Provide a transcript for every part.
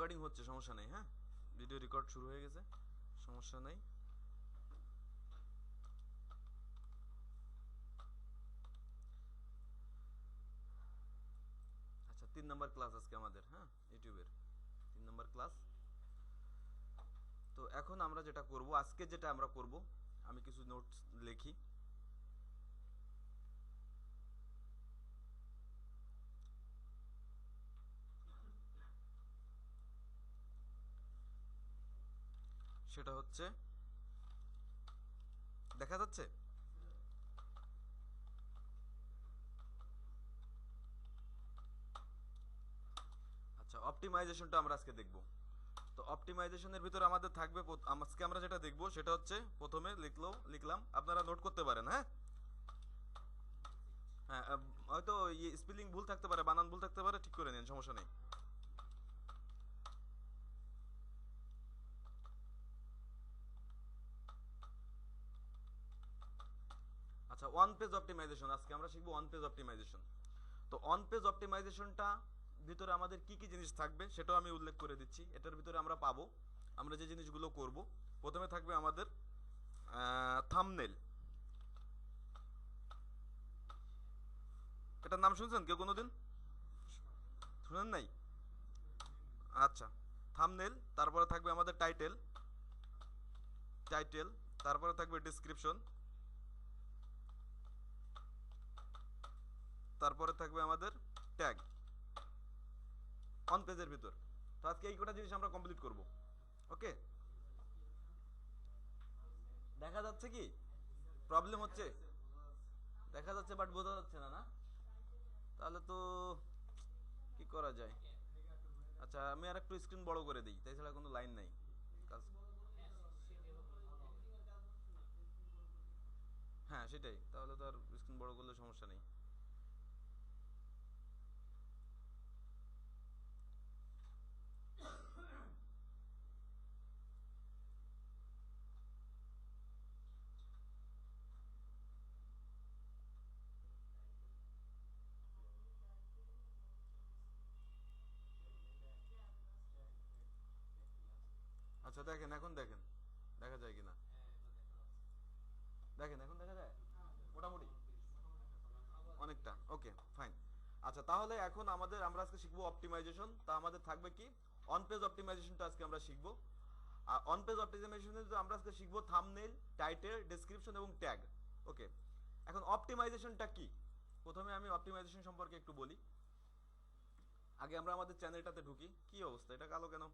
Recording হচ্ছে, সমস্যা নেই। হ্যাঁ, ভিডিও রেকর্ড শুরু হয়ে গেছে, সমস্যা নেই। আচ্ছা, 3 নাম্বার ক্লাস আজকে আমাদের, হ্যাঁ, ইউটিউবের 3 নাম্বার ক্লাস। তো এখন আমরা যেটা করব, আজকে যেটা আমরা করব, আমি কিছু নোটস লিখি। সেটা হচ্ছে, দেখা যাচ্ছে? আচ্ছা, অপটিমাইজেশনটা আমরা আজকে দেখব। তো অপটিমাইজেশনের ভিতরে আমাদের থাকবে, আজকে আমরা যেটা দেখব সেটা হচ্ছে, প্রথমে লিখলাম, আপনারা নোট করতে পারেন। হ্যাঁ হ্যাঁ, হয়তো স্পেলিং ভুল থাকতে পারে, বানান ভুল থাকতে পারে, ঠিক করে নিন, সমস্যা নেই। আচ্ছা, ওয়ান পেজ অপটিমাইজেশন আজকে আমরা শিখবো, ওয়ান পেজ অপটিমাইজেশন। তো অন পেজ অপটিমাইজেশনটা ভিতরে আমাদের কি কি জিনিস থাকবে সেটাও আমি উল্লেখ করে দিচ্ছি। এটার ভিতরে আমরা পাবো, আমরা যে জিনিসগুলো করব, প্রথমে থাকবে আমাদের থাম্বনেল। এটার নাম শুনছেন কেউ কোনোদিন? শুনেন নাই? আচ্ছা, থাম্বনেল, তারপরে থাকবে আমাদের টাইটেল, তারপরে থাকবে ডেসক্রিপশন, তারপরে থাকবে আমাদের ট্যাগ অন পেজের ভিতর। তো আজকে এই কটা জিনিস আমরা কমপ্লিট করব। ওকে, দেখা যাচ্ছে কি? প্রবলেম হচ্ছে? দেখা যাচ্ছে বাট বোঝা যাচ্ছে না, না? তাহলে তো কি করা যায়? আচ্ছা, আমি আর একটু স্ক্রিন বড় করে দিই, তাই ছাড়া কোনো লাইন নাই কাজ। হ্যাঁ সেটাই, তাহলে তো আর স্ক্রিন বড় করলে সমস্যা নেই। আচ্ছা দেখেন, এখন দেখেন দেখা যায় কিনা, দেখেন এখন দেখা যায় মোটামুটি অনেকটা। Okay fine. আচ্ছা, তাহলে এখন আমরা আজকে শিখবো অপটিমাইজেশন। তা আমাদের থাকবে কি, অন পেজ অপটিমাইজেশনটা আজকে আমরা শিখবো। আর অন পেজ অপটিমাইজেশনে আমরা আজকে শিখবো থাম্বনেল, টাইটেল, ডেসক্রিপশন এবং ট্যাগ। ওকে, এখন অপটিমাইজেশনটা কি? প্রথমে আমি অপটিমাইজেশন সম্পর্কে একটু বলি। আগে আমরা আমাদের চ্যানেলটাতে ঢুকি। কি অবস্থা, এটা কালো কেন?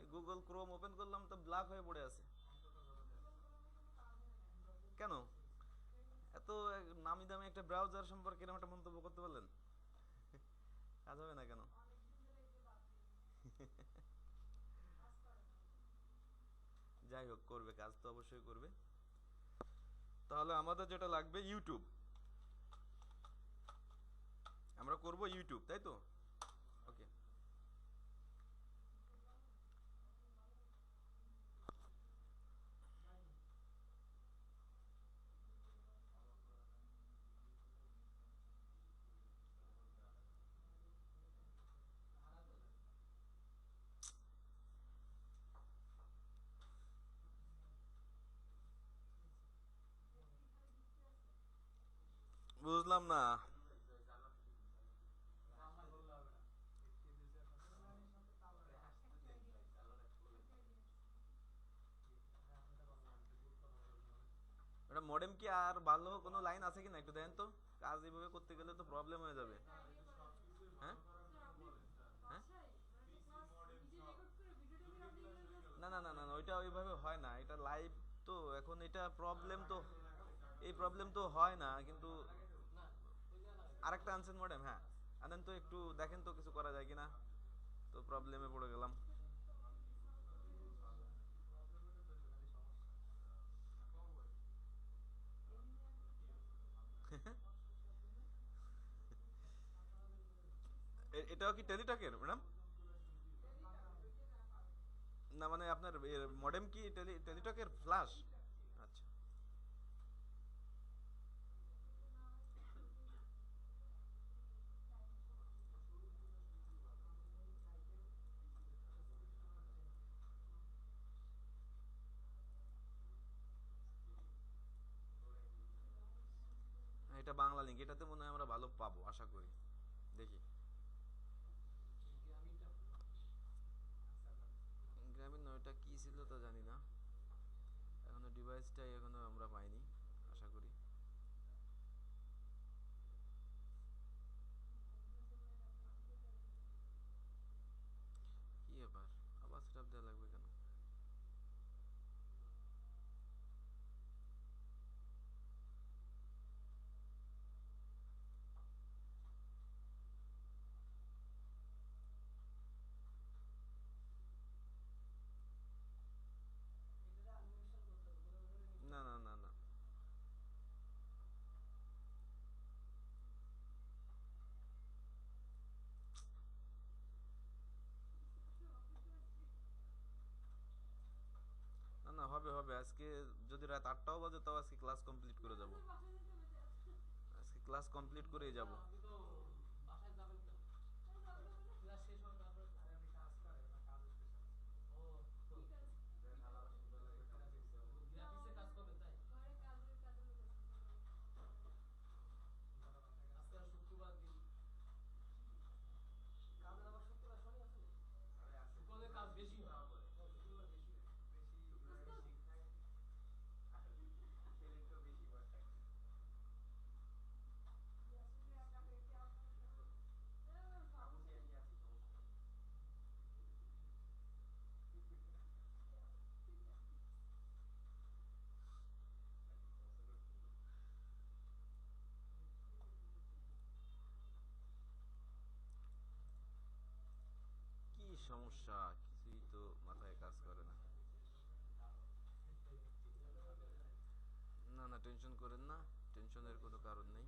এই গুগল ক্রোম ওপেন করলাম তো ব্ল্যাক হয়ে পড়ে আছে কেন? এত নামি দামি একটা ব্রাউজার সম্পর্কে এরকম একটা মন্তব্য করতে পারলেন? কাজ হবে না কেন? যাই হোক, করবে কাজ তো অবশ্যই করবে। তাহলে আমাদের যেটা লাগবে ইউটিউব, আমরা করব ইউটিউব, তাই তো? ওকে, বুঝলাম না। এটা মডেম কি আর ভালো কোনো লাইন আছে কিনা একটু দেখেন তো। কাজ এইভাবে করতে গেলে তো প্রবলেম হয়ে যাবে। হ্যাঁ হ্যাঁ, না না না না না, ওইটা ওইভাবে হয় না, এটা লাইভ। তো এখন এটা প্রবলেম তো, এই প্রবলেম তো হয় না কিন্তু। আরেকটা আনছেন মডেম? হ্যাঁ আনেন তো, একটু দেখেন তো কিছু করা যায় কিনা। তো প্রবলেমে পড়ে গেলাম। এটাও কি টেলিটকের ম্যাডাম? না মানে আপনার মডেম কি টেলিটকের ফ্ল্যাশ? আচ্ছা, এটা বাংলা লিঙ্ক, এটাতে মনে হয় আমরা ভালো পাবো আশা করি। দেখি গ্রামীণ নয়, এটা কি ছিল তা জানি না, এখনো ডিভাইসটাই এখনো আমরা পাইনি, আশা করি। কি ব্যাপার, আবার সেটআপ দেওয়া লাগবে কেন? না না না না, না না, হবে হবে আজকে, যদি রাত 8টাও বাজে তাও আজকে ক্লাস কমপ্লিট করে যাব, আজকে ক্লাস কমপ্লিট করেই যাব। কি সমস্যা, কিছুই তো মাথায় কাজ করে না। না না, টেনশন করেন না, টেনশনের কোনো কারণ নেই।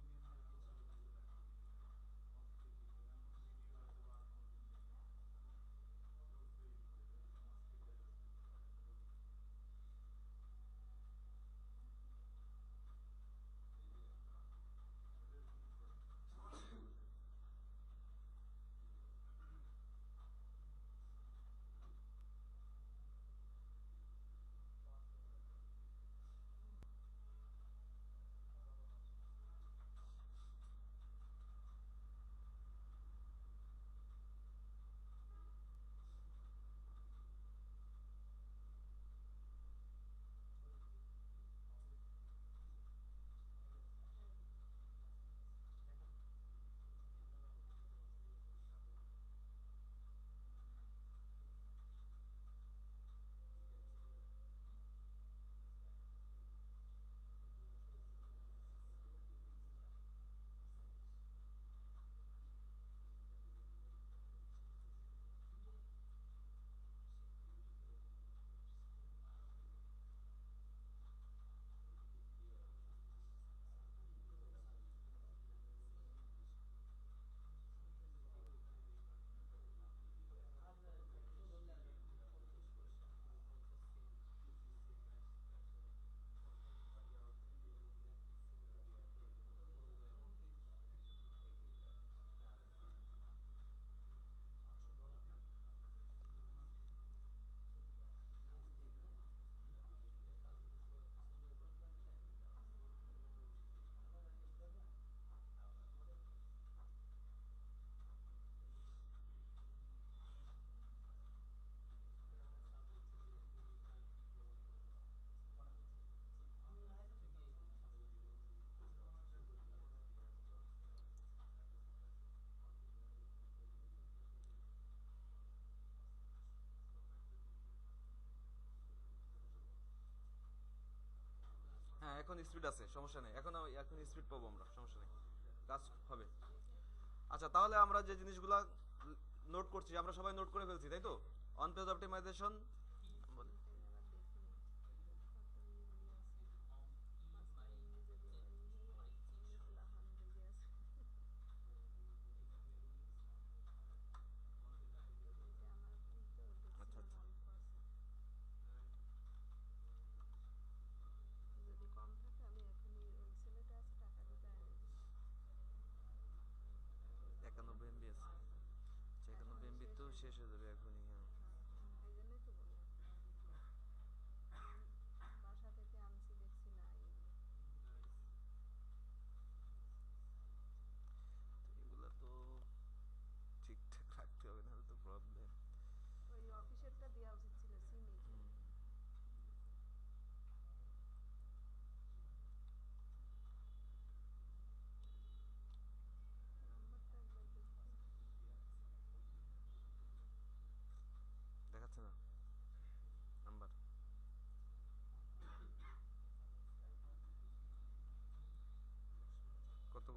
হ্যাঁ এখন স্পিড আছে, সমস্যা নেই, এখন এখন স্পিড পাবো আমরা, সমস্যা নেই, কাজ হবে। আচ্ছা তাহলে আমরা যে জিনিসগুলা নোট করছি, আমরা সবাই নোট করে ফেলছি তাই তো? অন পেজ অপটিমাইজেশন, আচ্ছা আচ্ছা, একানব্বই এমবি আছে, আচ্ছা 91 এমবি তো শেষ হয়ে যাবে এখনই, হ্যাঁ।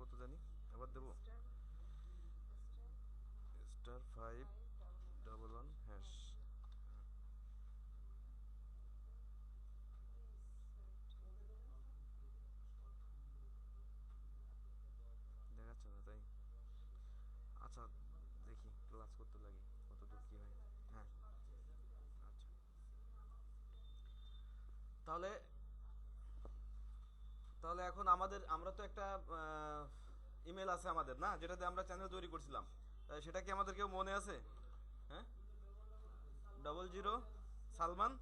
কত জানি, আবার দেবো *511#। দেখাচ্ছে না তাই? আচ্ছা দেখি ক্লাস করতে লাগি কত দূর কি হয়। হ্যাঁ আচ্ছা, তাহলে তাহলে এখন আমরা তো একটা ইমেল আছে আমাদের না, যেটাতে আমরা চ্যানেল তৈরি করছিলাম, সেটা কি আমাদের কেউ মনে আছে? হ্যাঁ, 00 সালমান।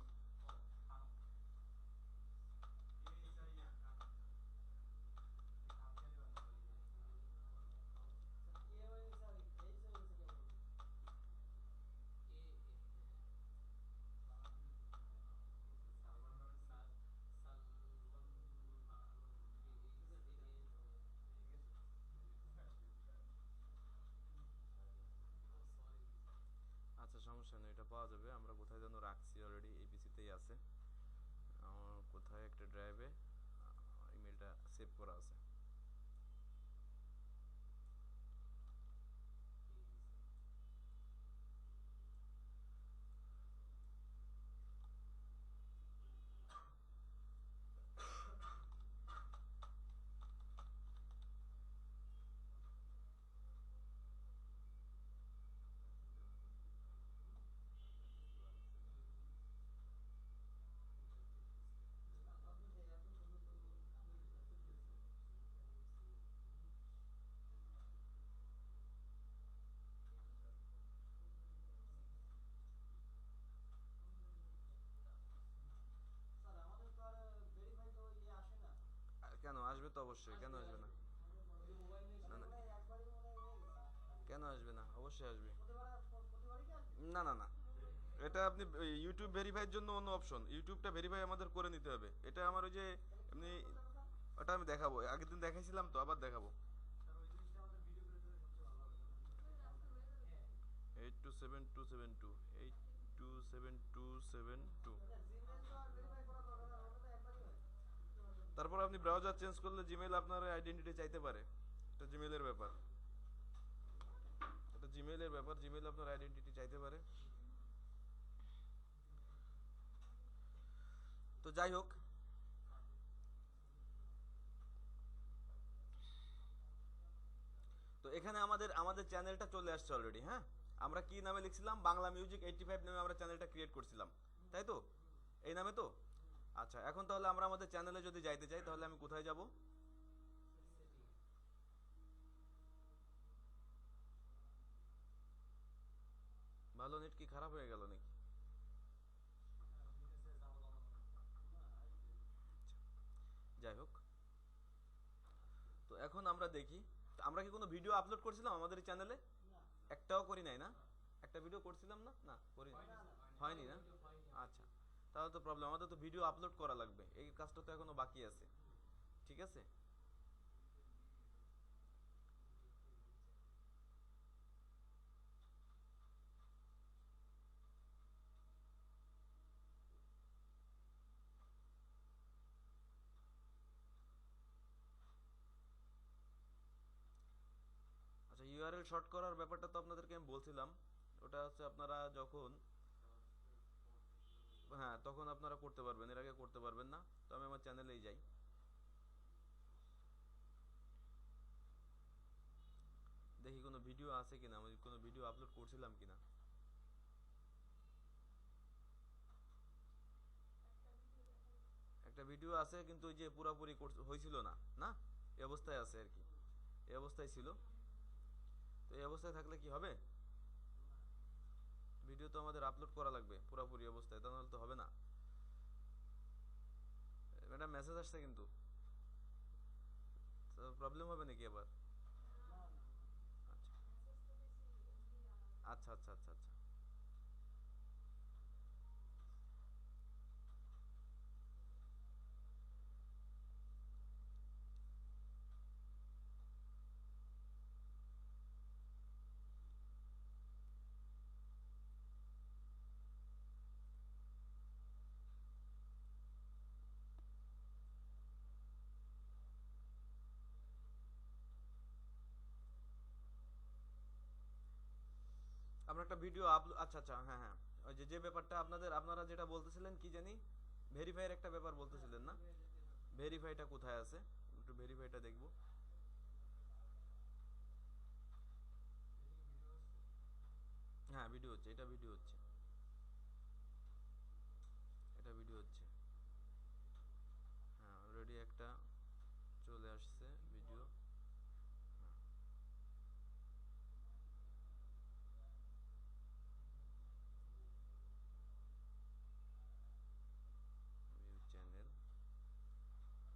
আচ্ছা সমস্যা নেই, এটা পাওয়া যাবে। আমরা কোথায় যেন রাখছি, অলরেডি এপিসিতেই আছে আমার, কোথায় একটা ড্রাইভে ইমেলটা সেভ করা আছে। কেন আসবে তো অবশ্যই, কেন আসবে না? না না, কেন আসবে না, অবশ্যই আসবে। না না না, এটা আপনি ইউটিউব ভেরিফাইয়ের জন্য অন্য অপশন, ইউটিউবটা ভেরিফাই আমাদের করে নিতে হবে। এটা আমার ওই যে এমনি, ওটা আমি দেখাবো, আগের দিন দেখাইছিলাম তো, আবার দেখাবো। 827272, 827272। তারপর আপনি ব্রাউজার চেঞ্জ করলে জিমেইল আপনার আইডেন্টিটি চাইতে পারে, এটা জিমেইলের ব্যাপার, এটা জিমেইলের ব্যাপার, জিমেইল আপনার আইডেন্টিটি চাইতে পারে। তো যাই হোক, তো এখানে আমাদের আমাদের চ্যানেলটা চলে আসছে অলরেডি। হ্যাঁ, আমরা কি নামে লিখছিলাম, বাংলা মিউজিক 85 নামে আমরা চ্যানেলটা ক্রিয়েট করছিলাম, তাই তো? এই নামে তো। আচ্ছা, এখন তাহলে আমরা আমাদের চ্যানেলে যদি যাইতে চাই, তাহলে আমি কোথায় যাব? ভালো, নেট কি খারাপ হয়ে গেল নাকি? যাই হোক, তো এখন আমরা দেখি, আমরা কি কোনো ভিডিও আপলোড করছিলাম আমাদের চ্যানেলে? একটাও করি নাই না? একটা ভিডিও করছিলাম না? না করি, হয়নি না? আচ্ছা, তাহলে তো প্রবলেম, আমাদের তো ভিডিও আপলোড করা লাগবে, এই কাজটা তো এখনো বাকি আছে। ঠিক আছে, আচ্ছা ইউআরএল শর্ট করার ব্যাপারটা তো আপনাদেরকে আমি বলছিলাম, ওটা হচ্ছে আপনারা যখন, হ্যাঁ তখন আপনারা করতে পারবেন, এর আগে করতে পারবেন না। তো আমি আমার চ্যানেলেই যাই, দেখি কোনো ভিডিও আছে কিনা, আমি কোনো ভিডিও আপলোড করছিলাম কিনা। একটা ভিডিও আছে, কিন্তু ওই যে পুরাপুরি হয়েছিল না, না এই অবস্থায় আছে আর কি, এই অবস্থায় ছিল। তো এই অবস্থায় থাকলে কি হবে, ভিডিও তো আমাদের আপলোড করা লাগবে পুরাপুরি অবস্থায়, তা নাহলে তো হবে না। ম্যাডাম মেসেজ আসছে কিন্তু, তো প্রবলেম হবে নাকি আবার? আচ্ছা আচ্ছা আচ্ছা আচ্ছা। একটা ভিডিও আপলোড, আচ্ছা আচ্ছা, হ্যাঁ হ্যাঁ, ওই যে ব্যাপারটা আপনারা যেটা বলতেছিলেন কি জানি, ভেরিফাইয়ের একটা ব্যাপার বলতেছিলেন না? ভেরিফাইটা কোথায় আছে? একটু ভেরিফাইটা দেখবো। হ্যাঁ ভিডিও হচ্ছে, এটা ভিডিও হচ্ছে, এটা ভিডিও হচ্ছে। হ্যাঁ অলরেডি একটা চলে আসছে ভিডিও। View channel.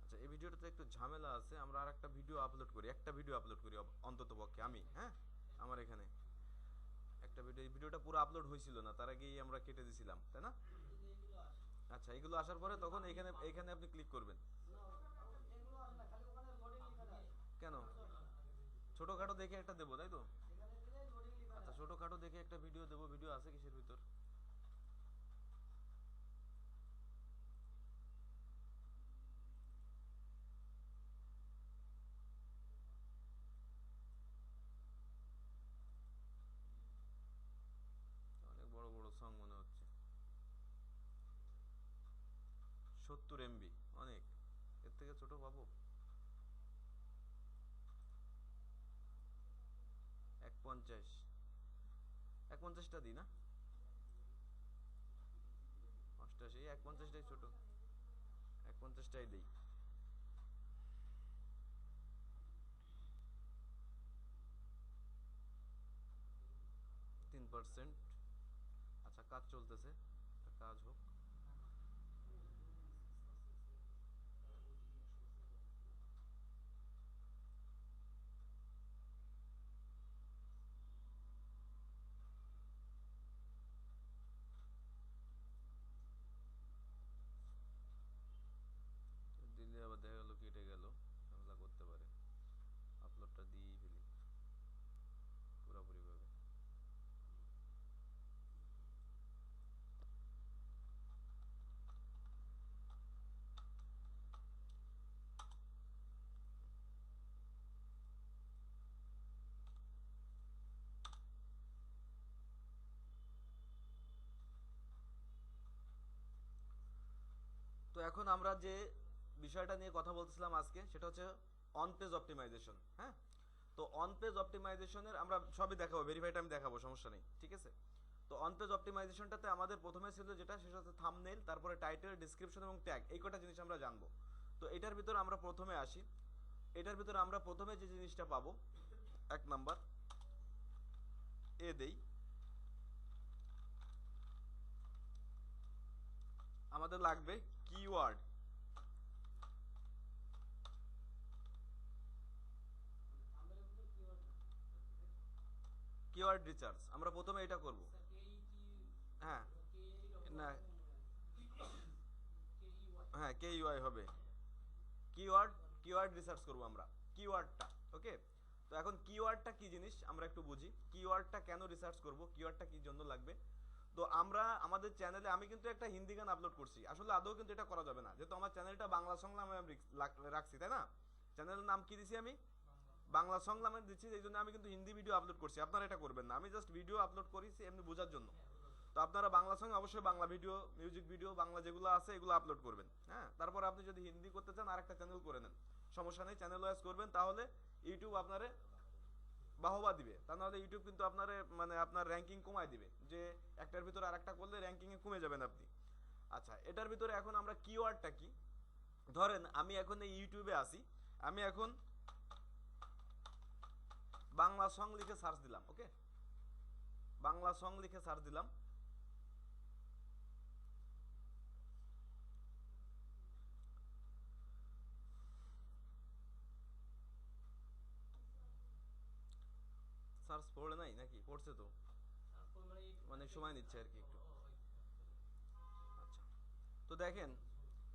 আচ্ছা এই ভিডিওটাতে একটু ঝামেলা আছে, আমরা আর একটা ভিডিও আপলোড করি, একটা ভিডিও আপলোড করি অন্তত পক্ষে আমি, হ্যাঁ আমার এখানে একটা ভিডিও, এই ভিডিওটা পুরো আপলোড হয়েছিল না, তার আগেই আমরা কেটে দিছিলাম, তাই না? আচ্ছা এগুলো আসার পরে তখন এখানে এখানে আপনি ক্লিক করবেন। কেন? ছোটখাটো দেখে একটা দেবো তাই তো? আচ্ছা ছোটখাটো দেখে একটা ভিডিও দেবো, ভিডিও আছে কিসের ভিতর? অনেক বড় বড় সং মনে হচ্ছে। 70 MB, অনেক, এর থেকে ছোট পাবো? 150, 150টা দিই না? 88, 150টাই ছোট, 150টাই দিই। 3%। আচ্ছা কাজ চলতেছে, কাজ হোক। দিলে আবার দেখা গেলো কেটে গেল, ঝামেলা করতে পারে। আপলোডটা দিয়েই ফেলি পুরোপুরি ভাবে। তো এখন আমরা যে বিষয়টা নিয়ে কথা বলতেছিলাম আজকে, সেটা হচ্ছে অন পেজ অপটিমাইজেশন, হ্যাঁ? তো অন পেজ অপটিমাইজেশনের আমরা সবই দেখাবো, ভেরিফাইটা আমি দেখাবো, সমস্যা নেই, ঠিক আছে? তো অন পেজ অপটিমাইজেশনটাতে আমাদের প্রথমে ছিল যেটা, সেটা হচ্ছে থাম্বনেইল, তারপরে টাইটেল, ডেসক্রিপশন এবং ট্যাগ, এই কটা জিনিস আমরা জানবো। তো এটার ভিতরে আমরা প্রথমে আসি, এটার ভিতরে আমরা প্রথমে যে জিনিসটা পাবো, এক নাম্বার এ দেই, আমাদের লাগবে কিওয়ার্ড। কিওয়ার্ড রিসার্চ আমরা প্রথমে এটা করব। হ্যাঁ না, হ্যাঁ কে ইউআই হবে, কিওয়ার্ড, কিওয়ার্ড রিসার্চ করব আমরা, কিওয়ার্ডটা, ওকে? তো এখন কিওয়ার্ডটা কি জিনিস আমরা একটু বুঝি, কিওয়ার্ডটা কেন রিসার্চ করব, কিওয়ার্ডটা কি জন্য লাগবে। তো আমরা আমাদের চ্যানেলে, আমি কিন্তু একটা হিন্দি গান আপলোড করছি, আসলে আদৌ কিন্তু এটা করা যাবে না, যেহেতু আমার চ্যানেলটা বাংলা সং নামে আমি রাখছি, তাই না? চ্যানেলের নাম কি দিছি আমি? বাংলা সং নামে দিচ্ছি, এই জন্য আমি কিন্তু হিন্দি ভিডিও আপলোড করছি, আপনারা এটা করবেন না, আমি জাস্ট ভিডিও আপলোড করেছি এমনি বোঝার জন্য। তো আপনারা বাংলা সঙ্গে অবশ্যই Bangla video, music video Bangla যেগুলো আছে এগুলো আপলোড করবেন, হ্যাঁ? তারপর আপনি যদি হিন্দি করতে চান আরেকটা চ্যানেল করে নেন, সমস্যা নেই, চ্যানেল ওয়াইজ করবেন, তাহলে ইউটিউব আপনারে বাহবা দিবে, তা নাহলে ইউটিউব কিন্তু আপনারে মানে আপনার র্যাঙ্কিং কমায় দিবে, যে একটার ভিতরে আরেকটা করলে র্যাঙ্কিংয়ে কমে যাবেন আপনি। আচ্ছা এটার ভিতরে এখন আমরা কিওয়ার্ডটা কি, ধরেন আমি এখন এই ইউটিউবে আসি, আমি এখন বাংলা সং লিখে সার্চ দিলাম, ওকে? বাংলা সং লিখে সার্চ দিলাম, সার্চ পড়ে নাই নাকি? পড়ছে তো, মানে সময় নিচ্ছে আর কি একটু। আচ্ছা তো দেখেন,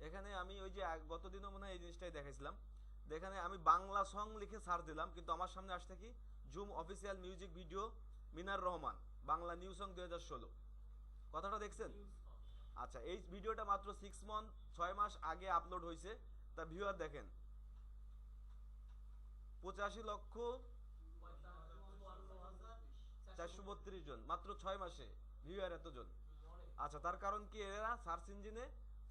এখানে আমি ওই যে গতদিনও মনে হয় এই জিনিসটাই দেখাইছিলাম, এখানে আমি বাংলা সং লিখে সার্চ দিলাম, কিন্তু আমার সামনে আসছে কি, জুম অফিসিয়াল মিউজিক ভিডিও মিনার রহমান বাংলা নিউ সং 2016, কথাটা দেখছেন? আচ্ছা এই ভিডিওটা মাত্র 6 মান্থ, 6 মাস আগে আপলোড হয়েছে, তা ভিউয়ার দেখেন 85 লক্ষ, 432 জন, মাত্র 6 মাসে ভিউয়ার এতজন। আচ্ছা, তার কারণ কি, এরা সার্চ ইঞ্জিনে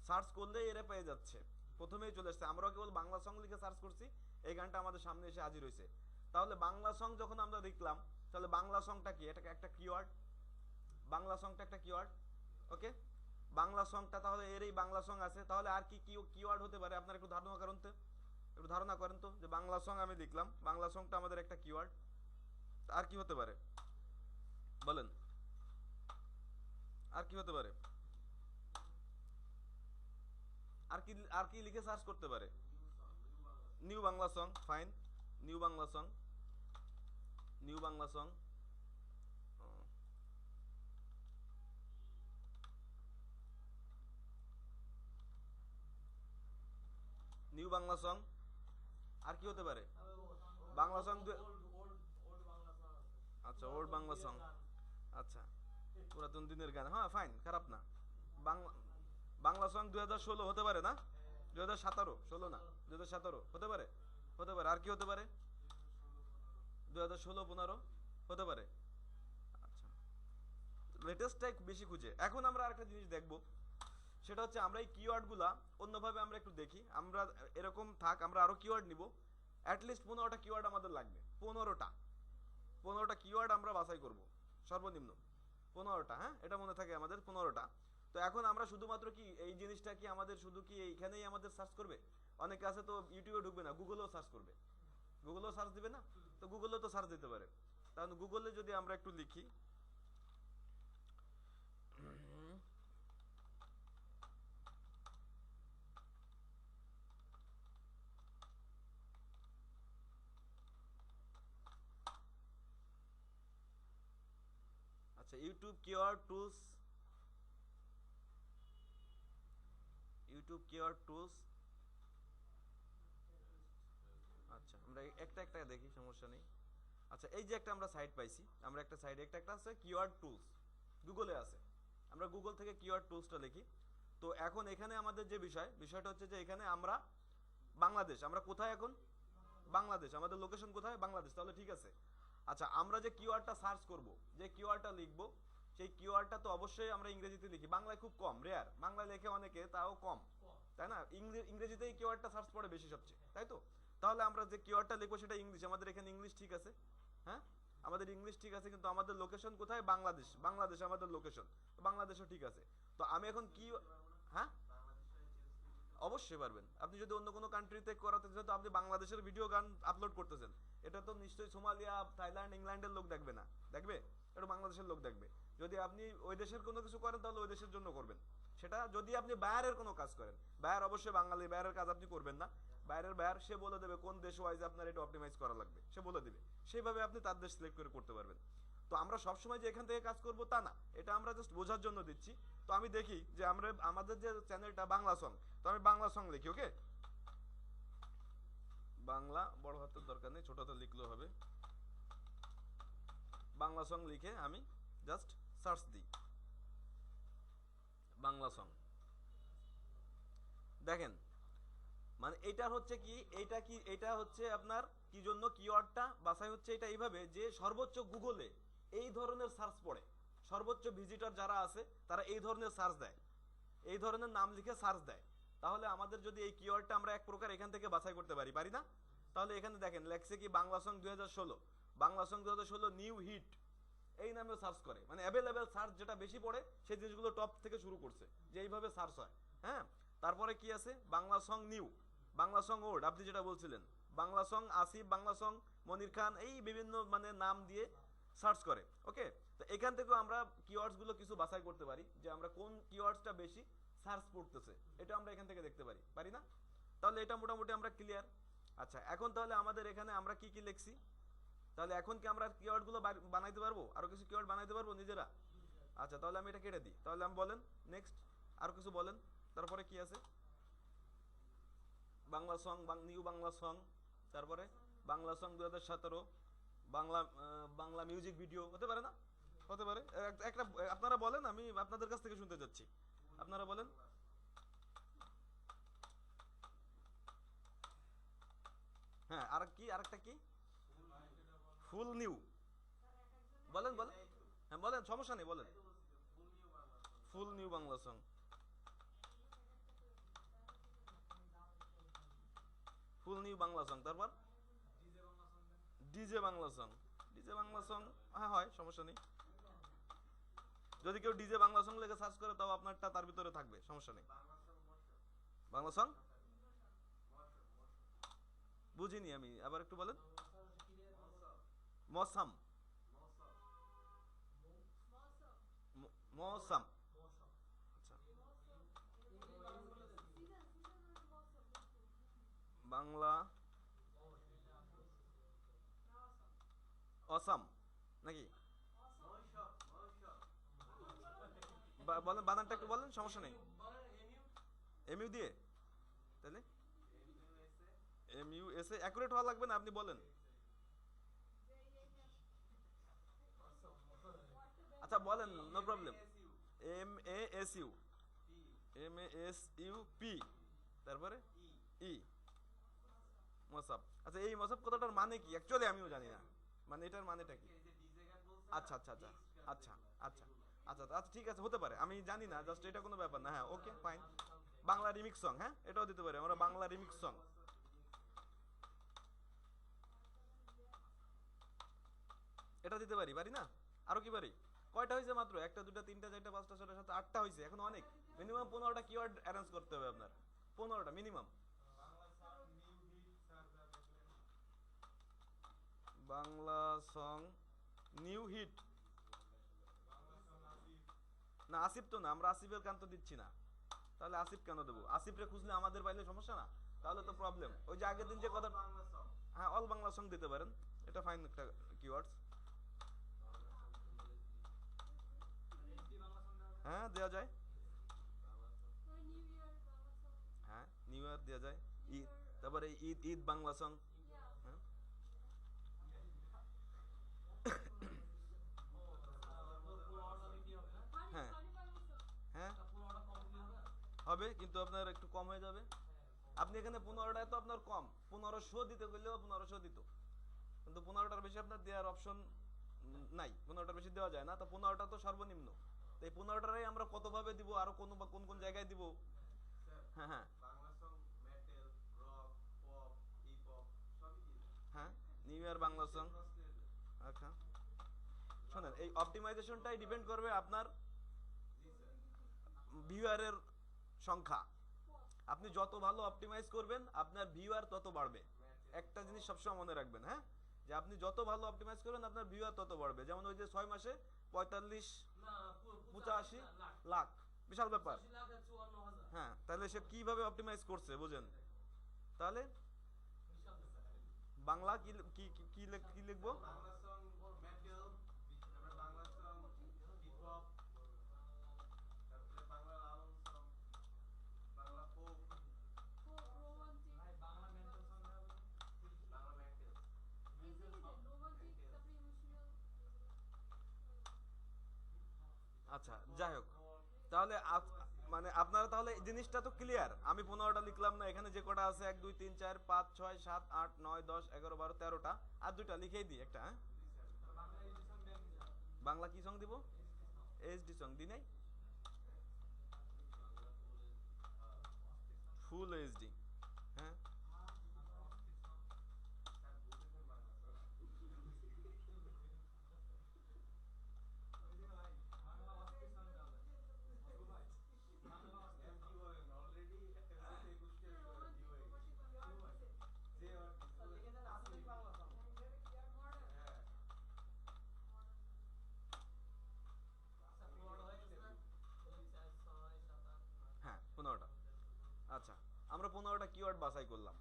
সার্চ করলে এরা পেয়ে যাচ্ছে, প্রথমেই চলে আসছে। আমরাও কেবল বাংলা সং লিখে সার্চ করছি, এই গানটা আমাদের সামনে এসে হাজির হয়েছে। তাহলে বাংলা সং যখন আমরা দেখলাম, তাহলে বাংলা সংটা কি, এটা একটা কিওয়ার্ড, বাংলা সংটা একটা কিওয়ার্ড। ওকে, বাংলা সংটা তাহলে এর এই বাংলা সং আছে, তাহলে আর কি কি কিওয়ার্ড হতে পারে আপনারা একটু ধারণা করেন তো, একটু ধারণা করেন তো, যে বাংলা সং আমি লিখলাম, বাংলা সংটা আমাদের একটা কিওয়ার্ড, আর কি হতে পারে বলেন, আর কি হতে পারে, আর কি লিখে সার্চ করতে পারে? New Bangla song, fine, new Bangla song, new Bangla song, new Bangla song. আর কি হতে পারে? বাংলা সং, আচ্ছা ওল্ড বাংলা সং, আচ্ছা পুরাতন দিনের গান, হ্যাঁ ফাইন, খারাপ না। বাংলা বাংলা সং 2016 হতে পারে না, 2017, 16 না, 2017 হতে পারে, হতে পারে। আর কি হতে পারে? 2016, 15 হতে পারে। আচ্ছা, লেটেস্টটাই বেশি খুঁজে। এখন আমরা আরেকটা জিনিস দেখবো, সেটা হচ্ছে আমরা এই কিওয়ার্ডগুলা অন্যভাবে আমরা একটু দেখি। আমরা এরকম থাক, আমরা আরো কিওয়ার্ড নিব, অ্যাটলিস্ট 15টা কিওয়ার্ড আমাদের লাগবে, 15টা কিওয়ার্ড আমরা বাছাই করব, সর্বনিম্ন 15টা। হ্যাঁ, এটা মনে থাকে আমাদের 15টা। তো এখন আমরা শুধুমাত্র কি এই জিনিসটা কি আমাদের শুধু কি এইখানেই আমাদের সার্চ করবে? অনেকে আছে তো ইউটিউবে ঢুকবে না, গুগলেও সার্চ করবে, গুগলেও সার্চ দিবে না, তো গুগলেও তো সার্চ দিতে পারে। তাহলে গুগলে যদি আমরা একটু লিখি, আচ্ছা YouTube keyword tools, YouTube keyword tools. আচ্ছা আমরা একটা একটা দেখি, সমস্যা নেই। আচ্ছা এই যে একটা আমরা সাইট পাইছি, আমরা একটা সাইডে একটা আছে কিওয়ার্ড টুলস, গুগলে আছে। আমরা গুগল থেকে কিওয়ার্ড টুলসটা লিখি। তো এখন এখানে আমাদের যে বিষয়টা হচ্ছে যে এখানে আমরা বাংলাদেশ, আমরা কোথায় এখন? বাংলাদেশ, আমাদের লোকেশন কোথায়? বাংলাদেশ, তাহলে ঠিক আছে। আচ্ছা আমরা যে কিওয়ার্ডটা সার্চ করব, যে কিওয়ার্ডটা লিখব, সেই কিওয়ার্ডটা তো অবশ্যই আমরা ইংরেজিতে লিখি, বাংলায় খুব কম, রেয়ার, বাংলায় লেখে অনেকে, তাও কম, তাই না? ইংরেজিতেই কিওয়ার্ডটা সার্চ পড়ে বেশি সবচেয়ে, তাই তো? তাহলে আমরা যে কিওয়ার্ডটা লিখবো সেটা ইংলিশ, আমাদের এখানে ইংলিশ ঠিক আছে, হ্যাঁ আমাদের ইংলিশ ঠিক আছে, কিন্তু আমাদের লোকেশন কোথায়? বাংলাদেশ, বাংলাদেশ আমাদের লোকেশন, বাংলাদেশও ঠিক আছে। তো আমি এখন কি, হ্যাঁ অবশ্যই পারবেন। আপনি যদি অন্য কোনো কান্ট্রিতে করাতে চান, তো আপনি বাংলাদেশের ভিডিও গান আপলোড করতেছেন, এটা তো নিশ্চয়ই সোমালিয়া, থাইল্যান্ড, ইংল্যান্ডের লোক দেখবে না, দেখবে এটা বাংলাদেশের লোক দেখবে। যদি আপনি ওই দেশের কোনো কিছু করেন, তাহলে ওই দেশের জন্য করবেন সেটা। যদি আপনি বায়ারের কোনো কাজ করেন, বায়ার অবশ্যই বাঙালি, বায়ারের কাজ আপনি করবেন না, বাইরের বায়ার সে বলে দেবে কোন দেশ ওয়াইজ আপনার এটা অপটিমাইজ করা লাগবে, সে বলে দিবে, সেইভাবে আপনি তার দেশ সিলেক্ট করে করতে পারবেন। তো আমরা সবসময় যে এখান থেকে কাজ করব তা না, এটা আমরা জাস্ট বোঝার জন্য দিচ্ছি। তো আমি দেখি যে আমরা আমাদের যে চ্যানেলটা বাংলা সং, তো আমি বাংলা সং লিখি, ওকে, বাংলা, বড় হাতের দরকার নেই, ছোট হাতে লিখলেও হবে। বাংলা সং লিখে আমি জাস্ট সার্চ দিই, বাংলা সং। দেখেন মানে এটা হচ্ছে কি, এটা কি, এটা হচ্ছে আপনার কি জন্য কিওয়ার্ডটা বাছাই হচ্ছে, এটা এইভাবে যে সর্বোচ্চ গুগলে এই ধরনের সার্চ পড়ে, সর্বোচ্চ ভিজিটর যারা আছে তারা এই ধরনের সার্চ দেয়, এই ধরনের নাম লিখে সার্চ দেয়। তাহলে আমাদের যদি এই কিওয়ার্ডটা আমরা এক প্রকার এখান থেকে বাছাই করতে পারি, পারি না? তাহলে এখানে দেখেন লেখছে কি, Bangla song 2016, Bangla song 2016 new hit, এই নামেও সার্চ করে, মানে অ্যাভেলেবেল সার্চ যেটা বেশি পড়ে সেই জিনিসগুলো টপ থেকে শুরু করছে, যে এইভাবে সার্চ হয়। হ্যাঁ, তারপরে কি আছে, Bangla song new, Bangla song old, আপনি যেটা বলছিলেন, বাংলা সং আসিফ, বাংলা সং মনির খান, এই বিভিন্ন মানে নাম দিয়ে সার্চ করে। ওকে, তো এখান থেকেও আমরা কিওয়ার্ডস গুলো কিছু বাছাই করতে পারি, যে আমরা কোন কিওয়ার্ডসটা বেশি সার্চ পড়তেছে, এটা আমরা এখান থেকে দেখতে পারি, পারি না? তাহলে এটা মোটামুটি আমরা ক্লিয়ার। আচ্ছা এখন তাহলে আমাদের এখানে আমরা কি কি লিখছি, তাহলে এখন কি আমরা কিওয়ার্ড গুলো বানাইতে পারবো, আরো কিছু কিওয়ার্ড বানাইতে পারবো নিজেরা? আচ্ছা তাহলে আমি এটা কেটে দিই, তাহলে আমি বলেন নেক্সট, আরো কিছু বলেন, তারপরে কি আছে? Bangla song, new Bangla song, তারপরে Bangla song 2017, Bangla Bangla music video, হতে পারে না? হতে পারে একটা, আপনারা বলেন, আমি আপনাদের কাছ থেকে শুনতে যাচ্ছি, আপনারা বলেন। হ্যাঁ আর কি, আরেকটা কি? ফুল নিউ, বলেন বলেন, হ্যাঁ বলেন, সমস্যা নেই বলেন। ফুল নিউ বাংলা সং, ফুল নিউ বাংলা সং, তারপর DJ Bangla song. DJ Bangla song, হ্যাঁ হয়, সমস্যা নেই। যদি কেউ ডিজে বাংলা সং লেগে সার্চ করে তাও আপনারটা তার ভিতরে থাকবে, সমস্যা নেই। বাংলা সং বুঝিনি আমি, আবার একটু বলেন। মৌসাম, মৌসাম, আচ্ছা। বাংলা অসাম নাকি? বলেন বানানটা একটু বলেন, সমস্যা নেই। এমইউ দিয়ে, তাহলে এমইউ এস এ অ্যাকুরেট হওয়া লাগবে না, আপনি বলেন। আচ্ছা বলেন, নো প্রবলেম। MASU, MASUP, তারপরে ই, মসাব। আচ্ছা এই মসাব কথাটার মানে কি অ্যাকচুয়ালি আমিও জানি না, মানে এটার মানেটা কি? আচ্ছা আচ্ছা আচ্ছা আচ্ছা আচ্ছা আচ্ছা আচ্ছা, ঠিক আছে, হতে পারে, আমি জানি না, জাস্ট এটা কোনো ব্যাপার না। হ্যাঁ okay fine. Bangla remix song, হ্যাঁ এটাও দিতে পারি আমরা, বাংলা রিমিক্স সং। এটা দিতে পারি, পারি না? আরো কি পারি? কয়টা হয়েছে মাত্র? একটা, দুটা, তিনটা, চারটা, পাঁচটা, ছয়টা, সাতটা, আটটা হয়েছে, এখন অনেক। মিনিমাম 15টা কিওয়ার্ড অ্যারেঞ্জ করতে হবে আপনার, 15টা minimum. Bangla song new hit, না আসিফ তো না, আমরা আসিফের গান তো দিচ্ছি না, তাহলে আসিফ কেন দেবো? আসিফরে খুঁজলে আমাদের পাইলে সমস্যা না, তাহলে তো প্রবলেম। ওই যে আগের দিন যে কথা, হ্যাঁ অল বাংলা সং দিতে পারেন, এটা ফাইন একটা কিওয়ার্ডস। হ্যাঁ দেওয়া যায়, হ্যাঁ নিউ ইয়ার দেওয়া যায়। ঈদ, তারপরে ঈদ, ঈদ বাংলা সং। হ্যাঁ হ্যাঁ হ্যাঁ হবে, কিন্তু আপনার একটু কম হয়ে যাবে। আপনি এখানে 15টায় তো আপনার কম, 1500 দিতে গেলেও 1500 দিত, কিন্তু 15টার বেশি আপনার দেওয়ার অপশন নাই, 15টার বেশি দেওয়া যায় না, তো 15টা তো সর্বনিম্ন। তো এই 15টারাই আমরা কতভাবে দিব, আরো কোন বা কোন কোন জায়গায় দিব? হ্যাঁ হ্যাঁ হ্যাঁ নিউ ইয়ার বাংলা সং। আচ্ছা শোনেন, এই অপটিমাইজেশনটাই ডিপেন্ড করবে আপনার ভিউয়ারের সংখ্যা। আপনি যত ভালো অপটিমাইজ করবেন আপনার ভিউয়ার তত বাড়বে। একটা জিনিস সবসময় মনে রাখবেন, হ্যাঁ, যে আপনি যত ভালো অপটিমাইজ করবেন আপনার ভিউয়ার তত বাড়বে। যেমন ওই যে 6 মাসে 45 85 লাখ, বিশাল ব্যাপার। হ্যাঁ তাহলে সে কিভাবে অপটিমাইজ করছে বুঝেন। তাহলে বাংলা কি কি কি কি লিখবো? আচ্ছা যাই হোক, তাহলে মানে আপনারা তাহলে এই জিনিসটা তো ক্লিয়ার। আমি 15টা লিখলাম না, এখানে যে কটা আছে 1 2 3 4 5 6 7 8 9 10 11 12 13টা, আর দুইটা লিখেই দিই একটা, হ্যাঁ। বাংলা কি সং দিব? এইচডি সং দি নাই, ফুল এইচডি, হ্যাঁ। হ্যাঁ 15টা। আচ্ছা আমরা 15টা কিওয়ার্ড বাছাই করলাম।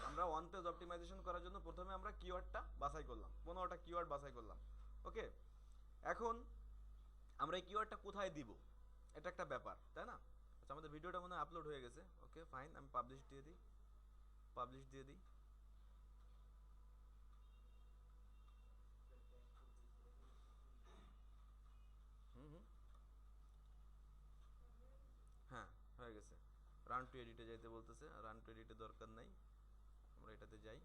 আমরা ওয়ান পেজ অপটিমাইজেশন করার জন্য প্রথমে আমরা কিওয়ার্ডটা বাছাই করলাম, 15টা কিওয়ার্ড বাছাই করলাম। ওকে, এখন আমরা এই কিওয়ার্ডটা কোথায় দিব, এটা একটা ব্যাপার, তাই না? আচ্ছা আমাদের ভিডিওটা মনে হয় আপলোড হয়ে গেছে, ওকে ফাইন, আমি পাবলিশ দিয়ে দিই, পাবলিশ দিয়ে দিই। হুম হুম, হ্যাঁ হয়ে গেছে। রান টু এডিটে যাইতে বলতেছে, রান টু এডিটে দরকার নাই, আমরা এটাতে যাই।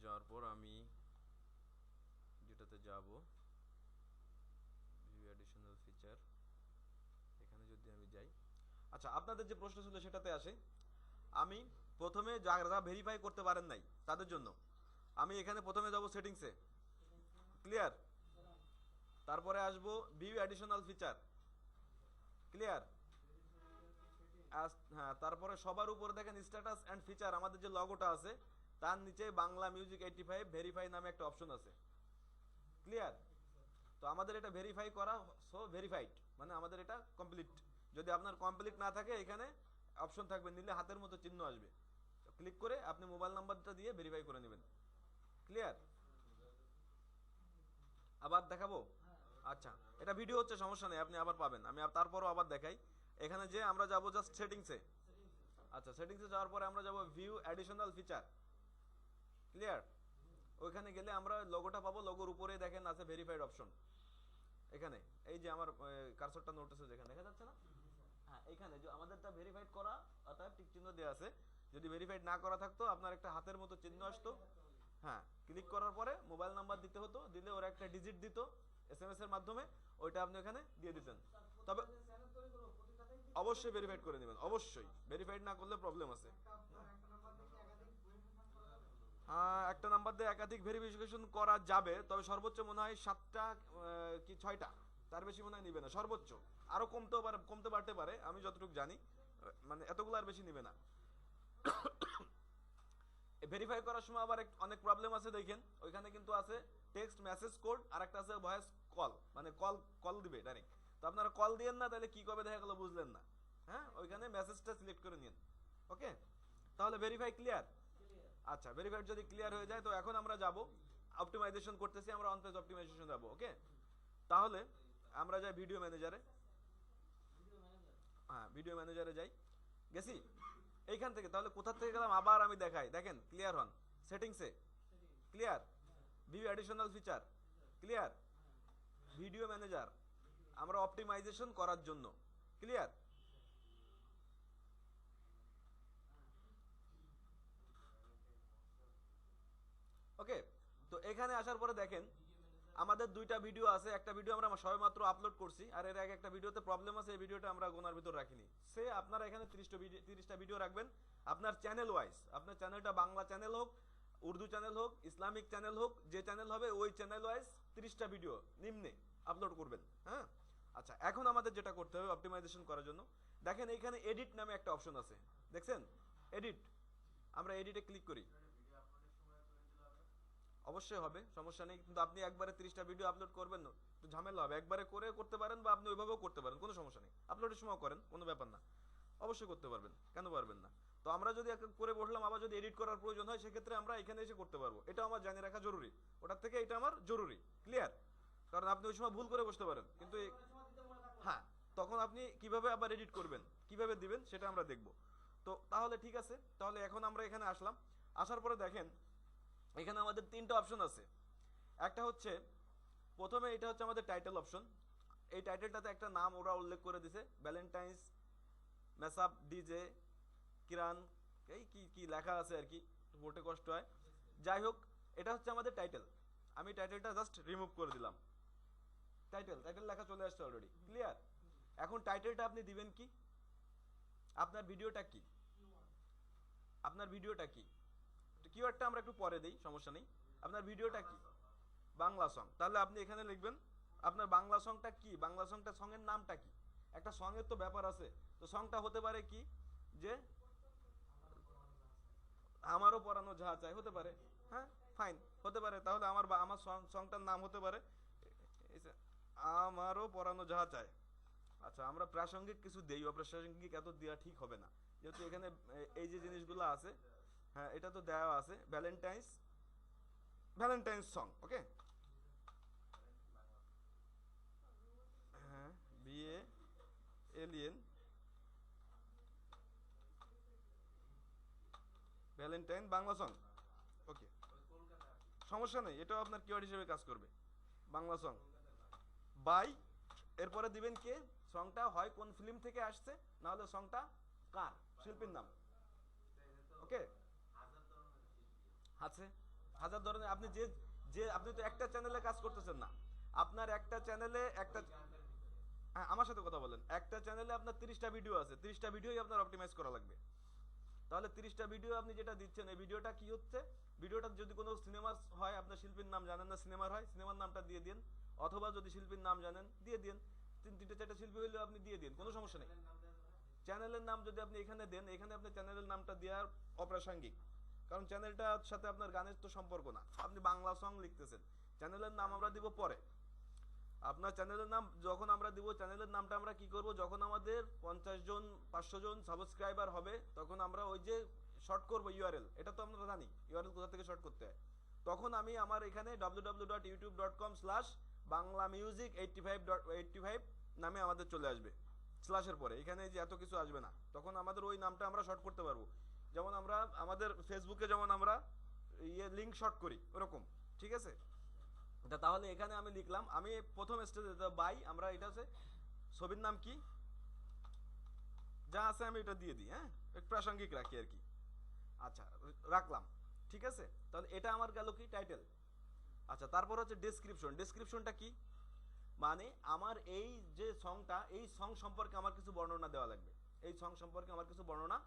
যাওয়ার পর আমি এটাতে যাব, ভিউ অ্যাডিশনাল ফিচার, এখানে যদি আমি যাই। আচ্ছা, আপনাদের যে প্রশ্ন ছিল সেটাতে আসে। আমি প্রথমে যারা ভেরিফাই করতে পারেন নাই তাদের জন্য আমি এখানে প্রথমে যাব সেটিংসে, ক্লিয়ার। তারপরে আসবো ভিউ অ্যাডিশনাল ফিচার, ক্লিয়ার। হ্যাঁ, তারপরে সবার উপরে দেখেন স্ট্যাটাস এন্ড ফিচার, আমাদের যে লগোটা আছে তার নিচে বাংলা মিউজিক 85 ভেরিফাই নামে একটা অপশন আছে, ক্লিয়ার। তো আমাদের এটা ভেরিফাই করা, সো ভেরিফাইড মানে আমাদের এটা কমপ্লিট। যদি আপনার কমপ্লিট না থাকে এখানে অপশন থাকবে নিলে হাতের মতো চিহ্ন আসবে, ক্লিক করে আপনি মোবাইল নাম্বারটা দিয়ে ভেরিফাই করে নেবেন, ক্লিয়ার। আবার দেখাবো? আচ্ছা, এটা ভিডিও হচ্ছে, সমস্যা নেই, আপনি আবার পাবেন। আমি তারপরও আবার দেখাই। এখানে যে আমরা যাব জাস্ট সেটিংসে। আচ্ছা, সেটিংসে যাওয়ার পরে আমরা যাব ভিউ অ্যাডিশনাল ফিচার, ক্লিয়ার। ওইখানে গেলে আমরা লোগোটা পাবো, লোগোর উপরে দেখেন আছে ভেরিফাইড অপশন। এখানে এই যে আমার কার্সরটা নোটিসে যেখানে দেখা যাচ্ছে না, হ্যাঁ এখানে যে আমাদেরটা ভেরিফাইড করা অর্থাৎ টিক চিহ্ন দেওয়া আছে। যদি ভেরিফাইড না করা থাকতো আপনার একটা হাতের মতো চিহ্ন আসতো, হ্যাঁ, ক্লিক করার পরে মোবাইল নাম্বার দিতে হতো, দিলে ওরা একটা ডিজিট দিত এসএমএস এর মাধ্যমে, ওইটা আপনি ওখানে দিয়ে দিতেন। তবে অবশ্যই ভেরিফাইড করে নেবেন, অবশ্যই ভেরিফাইড না করলে প্রবলেম আছে। একটা নাম্বার দিয়ে একাধিক ভেরিফিকেশন করা যাবে, তবে সর্বোচ্চ মনে হয় 7টা কি 6টা, তার বেশি মনে হয় নিবে না সর্বোচ্চ। আরো কমতে পারতে পারে, আমি যতটুকু জানি মানে এতগুলো আর বেশি নিবে না। ভেরিফাই করার সময় আবার অনেক প্রবলেম আছে, দেখেন ওইখানে কিন্তু আছে টেক্সট মেসেজ কোড আর একটা আছে ভয়েস কল, মানে কল দিবে ডাইরেক্ট। তো আপনারা কল দিয়েন না, তাহলে কি কবে দেখা গেল বুঝলেন না। হ্যাঁ, ওইখানে মেসেজটা সিলেক্ট করে নিন, ওকে। তাহলে ভেরিফাই ক্লিয়ার। আচ্ছা, ভেরিফাইড যদি ক্লিয়ার হয়ে যায় তো এখন আমরা যাব অপটিমাইজেশন করতেছি, আমরা অন পেজ অপটিমাইজেশন যাব, ওকে। তাহলে আমরা যাই ভিডিও ম্যানেজারে। হ্যাঁ, ভিডিও ম্যানেজারে যাই, গেছি এইখান থেকে। তাহলে কোথা থেকে গেলাম আবার আমি দেখাই, দেখেন ক্লিয়ার হন। সেটিংসে clear, view additional feature clear, video manager আমরা অপটিমাইজেশন করার জন্য, ক্লিয়ার। ওকে, তো এখানে আসার পরে দেখেন আমাদের দুইটা ভিডিও আছে। একটা ভিডিও আমরা সবেমাত্র আপলোড করছি, আর এর আগে একটা ভিডিওতে প্রবলেম আছে, এই ভিডিওটা আমরা গোনার ভিতর রাখিনি। সে আপনারা এখানে 30টা ভিডিও রাখবেন আপনার চ্যানেল ওয়াইজ। আপনার চ্যানেলটা বাংলা চ্যানেল হোক, উর্দু চ্যানেল হোক, ইসলামিক চ্যানেল হোক, যে চ্যানেল হবে ওই চ্যানেল ওয়াইজ 30টা ভিডিও নিম্নে আপলোড করবেন, হ্যাঁ। আচ্ছা, এখন আমাদের যেটা করতে হবে অপটিমাইজেশন করার জন্য, দেখেন এইখানে এডিট নামে একটা অপশন আছে, দেখছেন এডিট। আমরা এডিটে ক্লিক করি, অবশ্যই হবে, সমস্যা নেই। কিন্তু আপনি একবারে 30টা ভিডিও আপলোড করবেন না, একটু ঝামেলা হবে। একবারে করে করতে পারেন বা আপনি ওইভাবেও করতে পারেন, কোনো সমস্যা নেই। আপলোডের সময় করেন, কোনো ব্যাপার না, অবশ্যই করতে পারবেন, কেন পারবেন না। তো আমরা যদি করে বসলাম, আবার যদি এডিট করার প্রয়োজন হয় সেক্ষেত্রে আমরা এখানে এসে করতে পারবো। এটা আমার জানিয়ে রাখা জরুরি, ওটার থেকে এটা আমার জরুরি, ক্লিয়ার। কারণ আপনি ওই সময় ভুল করে বসতে পারেন, কিন্তু হ্যাঁ, তখন আপনি কিভাবে আবার এডিট করবেন, কিভাবে দিবেন সেটা আমরা দেখব। তো তাহলে ঠিক আছে, তাহলে এখন আমরা এখানে আসলাম। আসার পরে দেখেন এখানে আমাদের 3টা অপশন আছে। একটা হচ্ছে প্রথমে এটা হচ্ছে আমাদের টাইটেল অপশন। এই টাইটেলটাতে একটা নাম ওরা উল্লেখ করে দিছে, ভ্যালেন্টাইন্স মেসাব ডিজে কিরান, এই কি কি লেখা আছে আর কি, বলতে কষ্ট হয়। যাই হোক, এটা হচ্ছে আমাদের টাইটেল। আমি টাইটেলটা জাস্ট রিমুভ করে দিলাম। টাইটেল লেখা চলে আসছে অলরেডি, ক্লিয়ার। এখন টাইটেলটা আপনি দিবেন কি, আপনার ভিডিওটা কি, আপনার ভিডিওটা কি, কিওয়ার্ডটা আমরা একটু পরে দেই, সমস্যা নেই। আপনার ভিডিওটা কি, বাংলা সং। তাহলে আপনি এখানে লিখবেন আপনার বাংলা সংটা কি, বাংলা সংটা সঙ্গের নামটা কি। একটা সঙ্গের তো ব্যাপার আছে, তো সংটা হতে পারে কি, যে আমারও পরানো যাহা চাই, হতে পারে, হ্যাঁ ফাইন, হতে পারে। তাহলে আমার সংটার নাম হতে পারে আমারও পরানো যাহা চায়। আচ্ছা, আমরা প্রাসঙ্গিক কিছু দেই, অপ্রাসঙ্গিক এত দেওয়া ঠিক হবে না, যেহেতু এখানে এই যে জিনিসগুলো আছে, হ্যাঁ এটা তো দেওয়া আছে। Valentine's song, okay. হ্যাঁ, বিএ এলিয়েন ভ্যালেন্টাইন বাংলা সং, ওকে, সমস্যা নেই, এটাও আপনার কিওয়ার্ড হিসেবে কাজ করবে। বাংলা সং বাই, এরপরে দিবেন কে, সংটা হয় কোন ফিল্ম থেকে আসছে, না হলে সংটা কার, শিল্পীর নাম, ওকে। আছে হাজার ধরনের, আপনি যে আপনি তো একটা চ্যানেলে কাজ করতেছেন না, আপনার একটা চ্যানেলে একটা, হ্যাঁ আমার সাথে কথা বলেন, একটা চ্যানেলে আপনার 30টা ভিডিও আছে, 30টা ভিডিওই আপনার অপটিমাইজ করা লাগবে। তাহলে 30টা ভিডিও আপনি যেটা দিচ্ছেন, এই ভিডিওটা কি হচ্ছে, ভিডিওটা যদি কোনো সিনেমার হয়, আপনার শিল্পীর নাম জানেন না, সিনেমার হয় সিনেমার নামটা দিয়ে দিন, অথবা যদি শিল্পীর নাম জানেন দিয়ে দিন, 3-4টা শিল্পী হইলেও আপনি দিয়ে দিন, কোনো সমস্যা নেই। চ্যানেলের নাম যদি আপনি এখানে দেন, এখানে আপনি চ্যানেলের নামটা দেওয়ার অপ্রাসঙ্গিক, কারণ চ্যানেলটার সাথে আপনার গানের তো সম্পর্ক না, আপনি বাংলা সং লিখতেছেন, চ্যানেলের নাম আমরা দিব পরে। আপনার চ্যানেলের নাম যখন আমরা দিব, চ্যানেলের নামটা আমরা কি করব, যখন আমাদের 50 জন 500 জন সাবস্ক্রাইবার হবে, তখন আমরা ওই যে শর্ট করব ইউআরএল, এটা তো আমরা জানি ইউআরএল কোথা থেকে শর্ট করতে হয়, তখন আমি আমার এখানে www.youtube.com/banglamusic85 নামে আমাদের চলে আসবে, স্ল্যাশের পরে এখানে যে এত কিছু আসবে না, তখন আমাদের ওই নামটা আমরা শর্ট করতে পারবো, যেমন আমরা আমাদের ফেসবুকে যেমন আমরা ইয়ে লিংক শর্ট করি ওরকম, ঠিক আছে। তাহলে এখানে আমি লিখলাম, আমি প্রথম স্টেজে বাই, আমরা এটা আছে ছবির নাম কি যা আছে আমি এটা দিয়ে দিই, হ্যাঁ একটু প্রাসঙ্গিক রাখি আর কি। আচ্ছা রাখলাম, ঠিক আছে, তাহলে এটা আমার গেল কি টাইটেল। আচ্ছা তারপর হচ্ছে ডেসক্রিপশন, ডেসক্রিপশনটা কি, মানে আমার এই যে সংটা, এই সং সম্পর্কে আমার কিছু বর্ণনা দেওয়া লাগবে, এই সং সম্পর্কে আমার কিছু বর্ণনা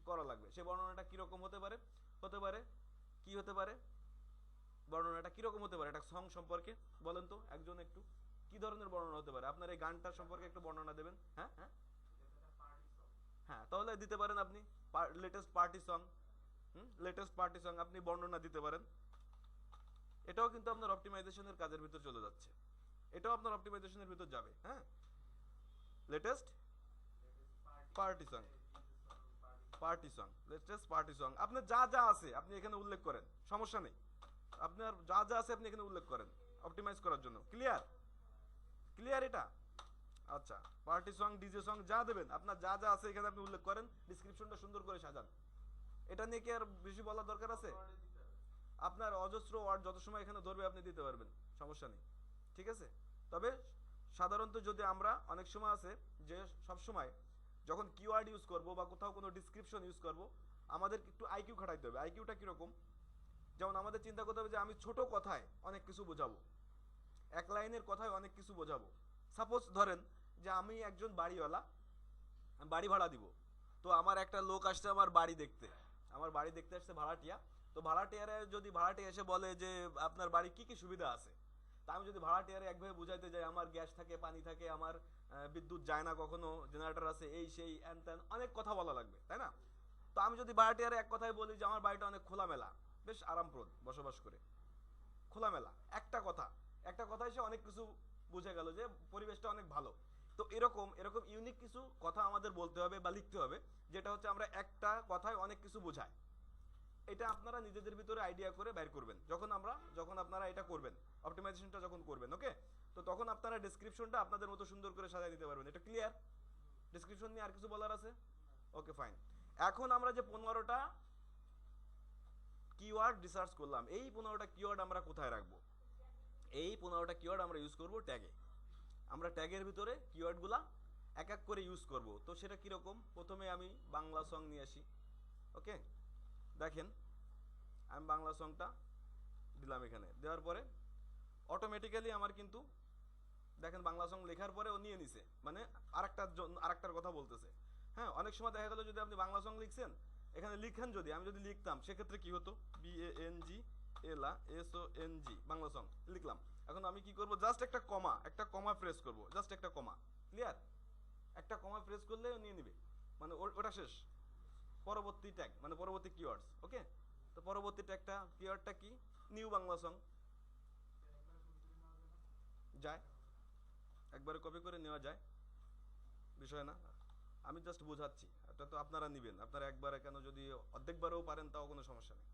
করা লাগবে, সেই বর্ণনাটা কিরকম হতে পারে, হতে পারে কি হতে পারে, বর্ণনাটা কিরকম হতে পারে, একটা সং সম্পর্কে বলেন তো একজন, একটু কি ধরনের বর্ণনা হতে পারে, আপনার এই গানটার সম্পর্কে একটু বর্ণনা দেবেন। হ্যাঁ হ্যাঁ হ্যাঁ, তাহলে দিতে পারেন আপনি latest party song, latest party song আপনি বর্ণনা দিতে পারেন, এটাও কিন্তু আপনার অপটিমাইজেশনের কাজের ভিতর চলে যাচ্ছে, এটাও আপনার অপটিমাইজেশনের ভিতর যাবে। হ্যাঁ latest party song, party song, latest party song, আপনার যা যা আছে আপনি এখানে উল্লেখ করেন, সমস্যা নেই, আপনার যা যা আছে আপনি এখানে উল্লেখ করেন অপটিমাইজ করার জন্য। ক্লিয়ার, ক্লিয়ার এটা। আচ্ছা পার্টি সং, ডিজে সং যা দেবেন, আপনার যা যা আছে এখানে আপনি উল্লেখ করেন, ডেসক্রিপশনটা সুন্দর করে সাজান, এটা নিয়ে কি আর বেশি বলার দরকার আছে, আপনার অজস্র ওয়ার্ড যত সময় এখানে ধরবে আপনি দিতে পারবেন, সমস্যা নেই, ঠিক আছে। তবে সাধারণত যদি আমরা অনেক সময় আছে যে সব সময় যখন কিওয়ার্ড ইউজ করব বা কোথাও কোনো ডেসক্রিপশন ইউজ করব, আমাদের একটু আইকিউ খাটাইতে হবে। আইকিউটা কিরকম, যেমন আমাদের চিন্তা করতে হবে যে আমি ছোট কথায় অনেক কিছু বোঝাবো, এক লাইনের কথায় অনেক কিছু বোঝাবো। সাপোজ ধরেন যে আমি একজন বাড়িওয়ালা, বাড়ি ভাড়া দিব, তো আমার একটা লোক আসছে আমার বাড়ি দেখতে, আমার বাড়ি দেখতে আসছে ভাড়াটিয়া, তো ভাড়াটিয়ারে যদি ভাড়াটিয়া এসে বলে যে আপনার বাড়ি কি কি সুবিধা আছে, তা আমি যদি ভাড়াটিয়ারে একভাবে বুঝাইতে যাই আমার গ্যাস থাকে, পানি থাকে, আমার বিদ্যুৎ যায় না কখনো, জেনারেটর আছে, এই সেই হ্যান ত্যান অনেক কথা বলা লাগবে, তাই না। তো আমি যদি ভাড়াটিয়ারে এক কথায় বলি যে আমার বাড়িটা অনেক খোলামেলা, বেশ আরামপ্রদ বসবাস করে, খোলামেলা, একটা কথা, একটা কথায় সে অনেক কিছু বুঝে গেল যে পরিবেশটা অনেক ভালো। তো এরকম এরকম ইউনিক কিছু কথা আমাদের বলতে হবে বা লিখতে হবে, যেটা হচ্ছে আমরা একটা কথায় অনেক কিছু বোঝাই। এটা আপনারা নিজেদের ভিতরে আইডিয়া করে বের করবেন, যখন আপনারা এটা করবেন, অপটিমাইজেশনটা যখন করবেন, ওকে। তো তখন আপনারা ডেসক্রিপশনটা আপনাদের মতো সুন্দর করে সাজিয়ে দিতে পারবেন। এটা ক্লিয়ার? ডেসক্রিপশন নিয়ে আর কিছু বলার আছে? Okay fine. এখন আমরা যে 15টা কিওয়ার্ড রিসার্চ করলাম, এই 15টা কিওয়ার্ড আমরা কোথায় রাখবো? এই 15টা কিওয়ার্ড আমরা ইউজ করব ট্যাগে। আমরা ট্যাগের ভিতরে কিওয়ার্ডগুলা এক এক করে ইউজ করব। তো সেটা কিরকম? প্রথমে আমি বাংলা সং নিয়ে আসি, ওকে। দেখেন আমি বাংলা সংটা দিলাম, এখানে দেওয়ার পরে অটোমেটিক্যালি আমার কিন্তু দেখেন বাংলা সং লেখার পরে ও নিয়ে নিছে, মানে আরেকটার কথা বলতেছে। হ্যাঁ অনেক সময় দেখা গেল যদি আপনি বাংলা সং লিখছেন, এখানে লিখেন যদি আমি যদি লিখতাম সেক্ষেত্রে কি হতো, BANGLASONG বাংলা সং লিখলাম। এখন আমি কি করব, জাস্ট একটা কমা প্রেস করব, জাস্ট একটা কমা। ক্লিয়ার? একটা কমা প্রেস করলে ও নিয়ে নিবে, মানে ওটা শেষ। পরবর্তী ট্যাগ মানে পরবর্তী কিওয়ার্ডস, ওকে। তো পরবর্তী ট্যাগটা কিওয়ার্ডটা কি, নিউ বাংলা সং। যায়, একবারে কপি করে নেওয়া যায়, বিষয় না, আমি জাস্ট বোঝাচ্ছি, এটা তো আপনারা নেবেন, আপনারা একবারে কেন, যদি অর্ধেকবারও পারেন তাও কোনো সমস্যা নেই,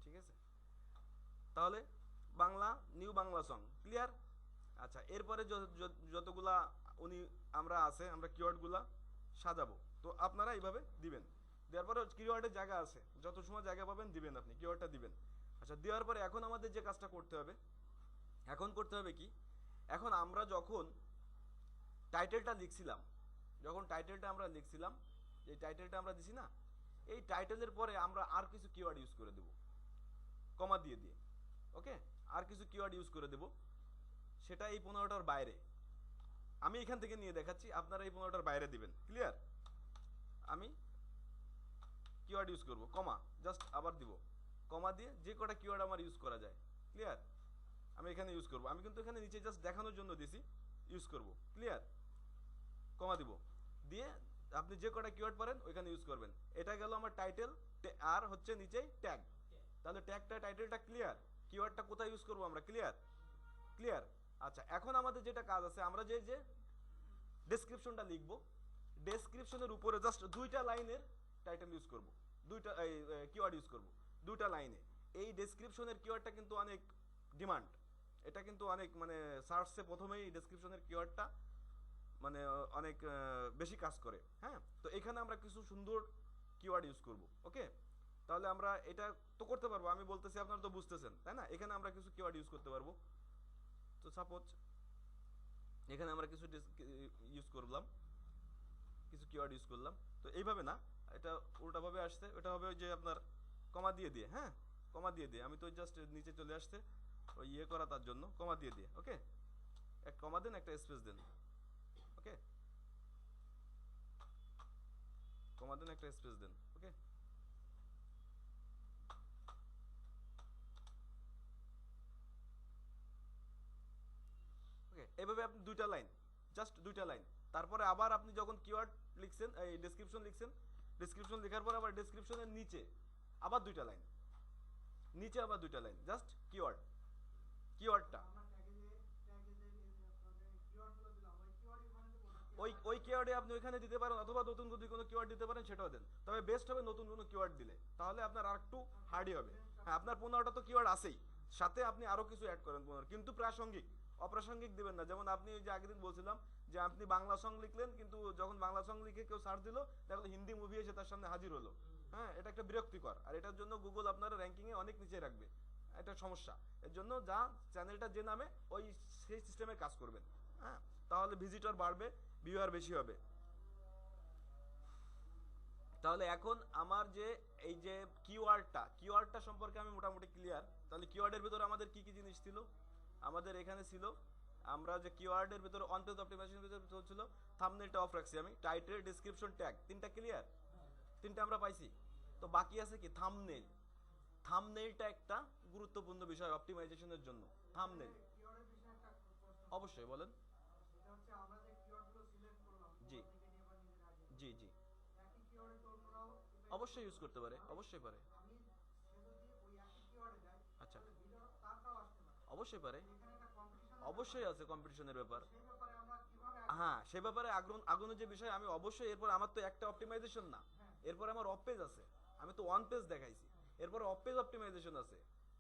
ঠিক আছে। তাহলে Bangla, new Bangla song, clear. আচ্ছা এরপরে যতগুলা আমরা কিওয়ার্ডগুলা সাজাবো, তো আপনারা এইভাবে দিবেন। দেওয়ার পরে কিওয়ার্ডের জায়গা আছে, যত সময় জায়গা পাবেন দিবেন, আপনি কিওয়ার্ডটা দিবেন। আচ্ছা দেওয়ার পরে এখন আমাদের যে কাজটা করতে হবে, এখন করতে হবে কি, এখন আমরা যখন টাইটেলটা লিখছিলাম, এই টাইটেলটা আমরা দিছি না, এই টাইটেলের পরে আমরা আর কিছু কিওয়ার্ড ইউজ করে দেব, কমা দিয়ে দিয়ে, ওকে। আর কিছু কিওয়ার্ড ইউজ করে দেব, সেটা এই 15টার বাইরে। আমি এখান থেকে নিয়ে দেখাচ্ছি, আপনারা এই 15টার বাইরে দিবেন। ক্লিয়ার? আমি কিওয়ার্ড ইউজ করব, কমা জাস্ট আবার দিব, কমা দিয়ে যে কটা কিওয়ার্ড আমার ইউজ করা যায়। ক্লিয়ার? আমি এখানে ইউজ করব, আমি কিন্তু এখানে নিচে জাস্ট দেখানোর জন্য দিছি ইউজ করব। ক্লিয়ার? কমা দিব, দিয়ে আপনি যে কটা কিওয়ার্ড পারেন ওইখানে ইউজ করবেন। এটা গেল আমার টাইটেল, আর হচ্ছে নিচে ট্যাগ। তাহলে ট্যাগটা টাইটেলটা ক্লিয়ার, কিওয়ার্ডটা কোথায় ইউজ করব আমরা। ক্লিয়ার? ক্লিয়ার? আচ্ছা, এখন আমাদের যেটা কাজ আছে, আমরা যে যে ডেসক্রিপশনটা লিখবো, ডেসক্রিপশনের উপরে জাস্ট 2টা লাইনের টাইটেল ইউজ করব, 2টা কিওয়ার্ড ইউজ করব 2টা লাইনে। এই ডেসক্রিপশনের কিওয়ার্ডটা কিন্তু অনেক ডিমান্ড, এটা কিন্তু অনেক মানে সার্চে প্রথমেই ডেসক্রিপশনের কিওয়ার্ডটা মানে অনেক বেশি কাজ করে। হ্যাঁ, তো এখানে আমরা কিছু সুন্দর কিওয়ার্ড ইউজ করব। ওকে, তাহলে আমরা এটা তো করতে পারবো, আমি বলতেছি আপনারা তো বুঝতেছেন, তাই না? এখানে আমরা কিছু কিওয়ার্ড ইউজ করতে পারবো। তো সাপোজ এখানে আমরা কিছু ইউজ করলাম, কিছু কিওয়ার্ড ইউজ করলাম। তো এইভাবে না, এটা উল্টাভাবে আসছে, এটা হবে যে আপনার কমা দিয়ে দিয়ে। হ্যাঁ, কমা দিয়ে দিয়ে, আমি তো জাস্ট নিচে চলে আসছে ওই ইয়ে করা, তার জন্য কমা দিয়ে দিয়ে। ওকে, এক কমা দেন, একটা স্পেস দেন। ওকে, কমা দেন, একটা স্পেস দেন। ওকে, ওকে, এইভাবে আপনি 2টা লাইন, জাস্ট 2টা লাইন। তারপরে আবার আপনি যখন কিওয়ার্ড লিখছেন, এই ডেসক্রিপশন লিখছেন, ডেসক্রিপশন লেখার পর আবার ডেসক্রিপশনের নিচে আবার 2টা লাইন, নিচে আবার 2টা লাইন, জাস্ট কিওয়ার্ড, কিওয়ার্ডটা ওই কিওয়ার্ডে আপনি ওইখানে দিতে পারেন, অথবা নতুন যদি কোনো কিওয়ার্ড দিতে পারেন সেটাও দেন। তবে বেস্ট হবে নতুন কোনো কিওয়ার্ড দিলে, তাহলে আপনার আরেকটু হার্ডই হবে। হ্যাঁ, আপনার 15টা তো কিওয়ার্ড আছেই, সাথে আপনি আরো কিছু অ্যাড করেন 15, কিন্তু প্রাসঙ্গিক, অপ্রাসঙ্গিক দিবেন না। যেমন আপনি যে আগের দিন বলছিলাম যে আপনি বাংলা সং লিখলেন, কিন্তু যখন বাংলা সং লিখে কেউ সার্চ দিল, দেখলো হিন্দি মুভি এসে তার সামনে হাজির হলো। হ্যাঁ, এটা একটা বিরক্তিকর, আর এটার জন্য গুগল আপনার র্যাঙ্কিং এ অনেক নিচে রাখবে, এটা সমস্যা। এর জন্য যা চ্যানেলটা যে নামে ওই সেই সিস্টেমে কাজ করবেন। হ্যাঁ, তাহলে ভিজিটর বাড়বে, ভিউয়ার বেশি হবে। তাহলে এখন আমার যে এই যে কিওয়ার্ডটা সম্পর্কে আমি মোটামুটি ক্লিয়ার। তাহলে কিওয়ার্ডের ভিতরে আমাদের কি কি জিনিস ছিল, আমাদের এখানে ছিল, আমরা যে কিওয়ার্ডের ভিতরে অন পেজ অপটিমাইজেশনের ভিতরে ছিল, থাম্বনেলটা অফ রাখছি আমি, টাইটেল, ডেসক্রিপশন, ট্যাগ, 3টা ক্লিয়ার, 3টা আমরা পাইছি। তো বাকি আছে কি থাম্বনেল। থাম্বনেলটা একটা গুরুত্বপূর্ণ বিষয় অপটিমাইজেশনের জন্য। থাম্বনেল অবশ্যই বলেন। জি জি জি, অবশ্যই ইউজ করতে পারে, অবশ্যই পারে। আচ্ছা, অবশ্যই পারে, অবশ্যই আছে কম্পিটিশনের ব্যাপার। হ্যাঁ, সে ব্যাপারে আগুনের যে বিষয়, আমি অবশ্যই এরপর আমার তো একটা অপটিমাইজেশন না, এরপর আমার অফ পেজ আছে, আমি তো ওয়ান পেজ দেখাইছি, এরপর অফ পেজ অপটিমাইজেশন আছে।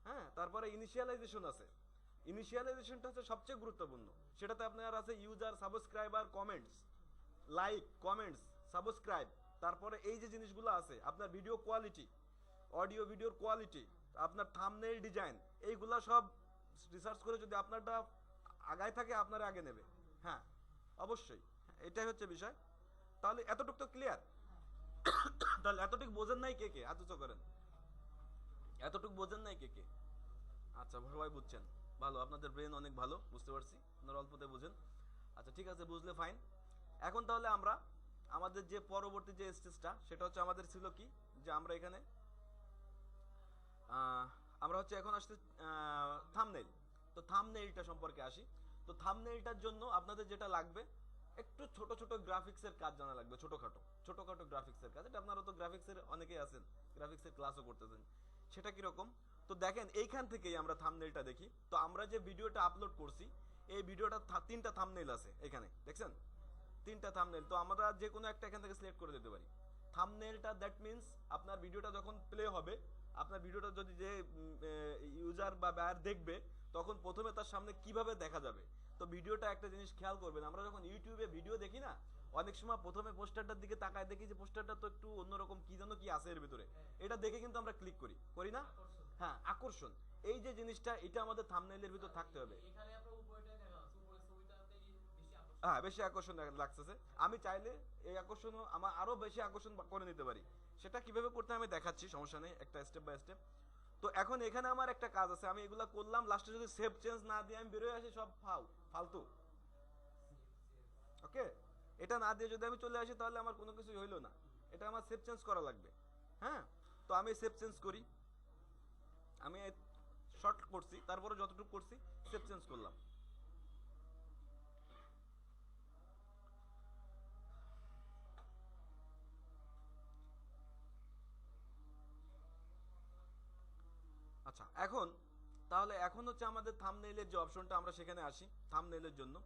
হ্যাঁ, তারপরে ইনিশিয়ালাইজেশন আছে। ইনিশিয়ালাইজেশনটা হচ্ছে সবচেয়ে গুরুত্বপূর্ণ, সেটাতে আপনার আছে user, subscriber, comments, like, comments, subscribe. তারপরে এই যে জিনিসগুলো আছে, আপনার ভিডিও কোয়ালিটি, অডিও ভিডিওর কোয়ালিটি, আপনার থাম্বনেইল ডিজাইন, এইগুলা সব রিসার্চ করে যদি আপনারটা আগায় থাকে, আপনারা আগে নেবে। হ্যাঁ, অবশ্যই, এটাই হচ্ছে বিষয়। তাহলে এতটুকু তো ক্লিয়ার। তাহলে এতটুকু বোঝেন নাই কে কে, এত করেন, এতটুকু বোঝেন নাই কে কে? আচ্ছা, সবাই বুঝছেন, ভালো, আপনাদের ব্রেন অনেক ভালো, বুঝতে পারছি আপনারা অল্পতে বুঝেন। আচ্ছা, ঠিক আছে, বুঝলে ফাইন। এখন তাহলে আমরা আমাদের যে পরবর্তী যে স্টেজটা, সেটা হচ্ছে আমাদের ছিল কি, যে আমরা এখানে আমরা হচ্ছে এখন আসছে থাম্বনেইল। তো থাম্বনেইলটা সম্পর্কে আসি। তো থাম্বনেইলটার জন্য আপনাদের যেটা লাগবে, একটু ছোট ছোট গ্রাফিক্সের কাজ জানা লাগবে, ছোটখাটো গ্রাফিক্সের কাজ। এটা আপনারা তো গ্রাফিক্সের অনেকেই আছেন, গ্রাফিক্সের ক্লাসও করতেছেন। সেটা কিরকম? তো দেখেন, এইখান থেকেই আমরা থাম্বনেইলটা দেখি। তো আমরা যে ভিডিওটা আপলোড করছি, এই ভিডিওটা 3টা থাম্বনেইল আছে এখানে, দেখছেন 3টা থাম্বনেইল। তো আমরা যে কোনো একটা এখান থেকে সিলেক্ট করে দিতে পারি থাম্বনেইলটা। দ্যাট মিন্স আপনার ভিডিওটা যখন প্লে হবে, আপনার ভিডিওটা যদি যে ইউজার বা বায়ার দেখবে, তখন প্রথমে তার সামনে কিভাবে দেখা যাবে। তো ভিডিওটা একটা জিনিস খেয়াল করবেন, আমরা যখন ইউটিউবে ভিডিও দেখি না, অনেক সময় প্রথমে পোস্টারটার দিকে তাকায় দেখি যে পোস্টারটা তো একটু অন্যরকম, কি যেন কি আছে এর ভিতরে, এটা দেখে কিন্তু আমরা ক্লিক করি না? হ্যাঁ, আকর্ষণ, এই যে জিনিসটা, এটা আমাদের থাম্বনেইলের ভিতর থাকতে হবে। হ্যাঁ, বেশি আকর্ষণ লাগতেছে, আমি চাইলে এই আকর্ষণ আমার আরো বেশি আকর্ষণ করে নিতে পারি। সেটা কিভাবে করতে আমি দেখাচ্ছি, সমস্যা নেই, একটা স্টেপ বাই স্টেপ। তো এখন এখানে আমার একটা কাজ আছে, আমি এগুলা করলাম, লাস্টে যদি সেভ চেঞ্জ না দিয়ে আমি বেরোয় আসি সব ফালতু। ওকে, এটা না দিয়ে যদি আমি চলে আসি তাহলে আমার কোনো কিছুই হইলো না, এটা আমার সেভ চেঞ্জ করা লাগবে। হ্যাঁ, তো আমি সেভ চেঞ্জ করি, আমি শর্ট করছি, তারপরে যতটুকু করছি সেভ চেঞ্জ করলাম। আচ্ছা, এখন তাহলে এখন হচ্ছে আমাদের থাম্বনেইলের যে অপশনটা, আমরা সেখানে আসি থাম্বনেইলের জন্য।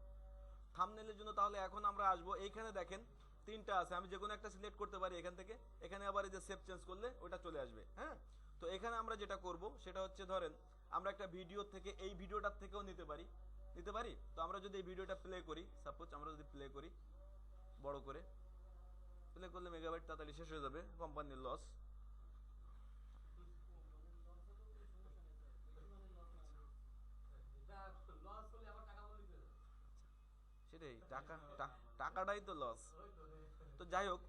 থাম্বনেইলের জন্য তাহলে এখন আমরা আসবো, এইখানে দেখেন তিনটা আছে, আমি যে কোনো একটা সিলেক্ট করতে পারি এখান থেকে। এখানে আবার এই যে সেভ চেঞ্জ করলে ওটা চলে আসবে। হ্যাঁ, তো এখানে আমরা যেটা করব সেটা হচ্ছে, ধরেন আমরা একটা ভিডিও থেকে এই ভিডিওটার থেকেও নিতে পারি। তো আমরা যদি এই ভিডিওটা প্লে করি, সাপোজ আমরা যদি প্লে করি, বড় করে প্লে করলে মেগাবাইট তাড়াতাড়ি শেষ হয়ে যাবে, কোম্পানির লস। সেটাই, টাকাটাই তো লস। তো যাই হোক,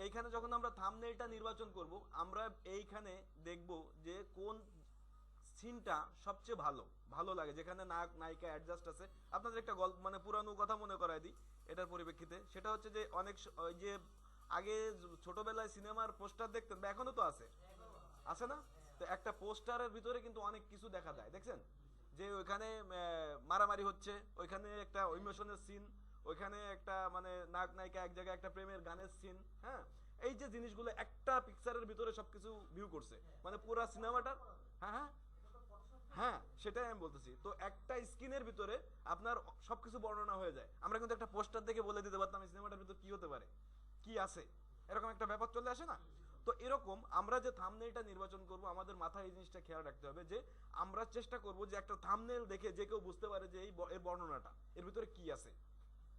এইখানে যখন আমরা থাম্বনেইলটা নির্বাচন করব, আমরা এইখানে দেখব যে কোন সিনটা সবচেয়ে ভালো লাগে, যেখানে নায়ক নায়িকা অ্যাডজাস্ট আছে। আপনাদের একটা গল্প মানে পুরানো কথা মনে করায় দিই এটার পরিপ্রেক্ষিতে, সেটা হচ্ছে যে ওই যে আগে ছোটবেলায় সিনেমার পোস্টার দেখতেন, বা এখনো তো আছে না? তো একটা পোস্টারের ভিতরে কিন্তু অনেক কিছু দেখা যায়, দেখছেন? যে ওইখানে মারামারি হচ্ছে, ওইখানে একটা ইমোশনের সিন, ওইখানে একটা মানে নায়ক নায়িকা এক জায়গায় একটা প্রেমের গানের সিন। হ্যাঁ, এই যে জিনিসগুলো একটা পিকচারের ভিতরে সবকিছু ভিউ করছে, মানে পুরো সিনেমাটা। হ্যাঁ হ্যাঁ হ্যাঁ, সেটাই আমি বলতেছি। তো একটা স্ক্রিনের ভিতরে আপনার সবকিছু বর্ণনা হয়ে যায়। আমরা কিন্তু একটা পোস্টার দেখে বলে দিতে পারতাম এই সিনেমাটার ভিতরে কি হতে পারে, কি আছে, এরকম একটা ব্যাপার চলে আসে না? তো এরকম আমরা যে থাম্বনেইলটা নির্বাচন করব, আমাদের মাথায় এই জিনিসটা খেয়াল রাখতে হবে যে আমরা চেষ্টা করব যে একটা থাম্বনেইল দেখে যে কেউ বুঝতে পারে যে এর বর্ণনাটা, এর ভিতরে কি আছে।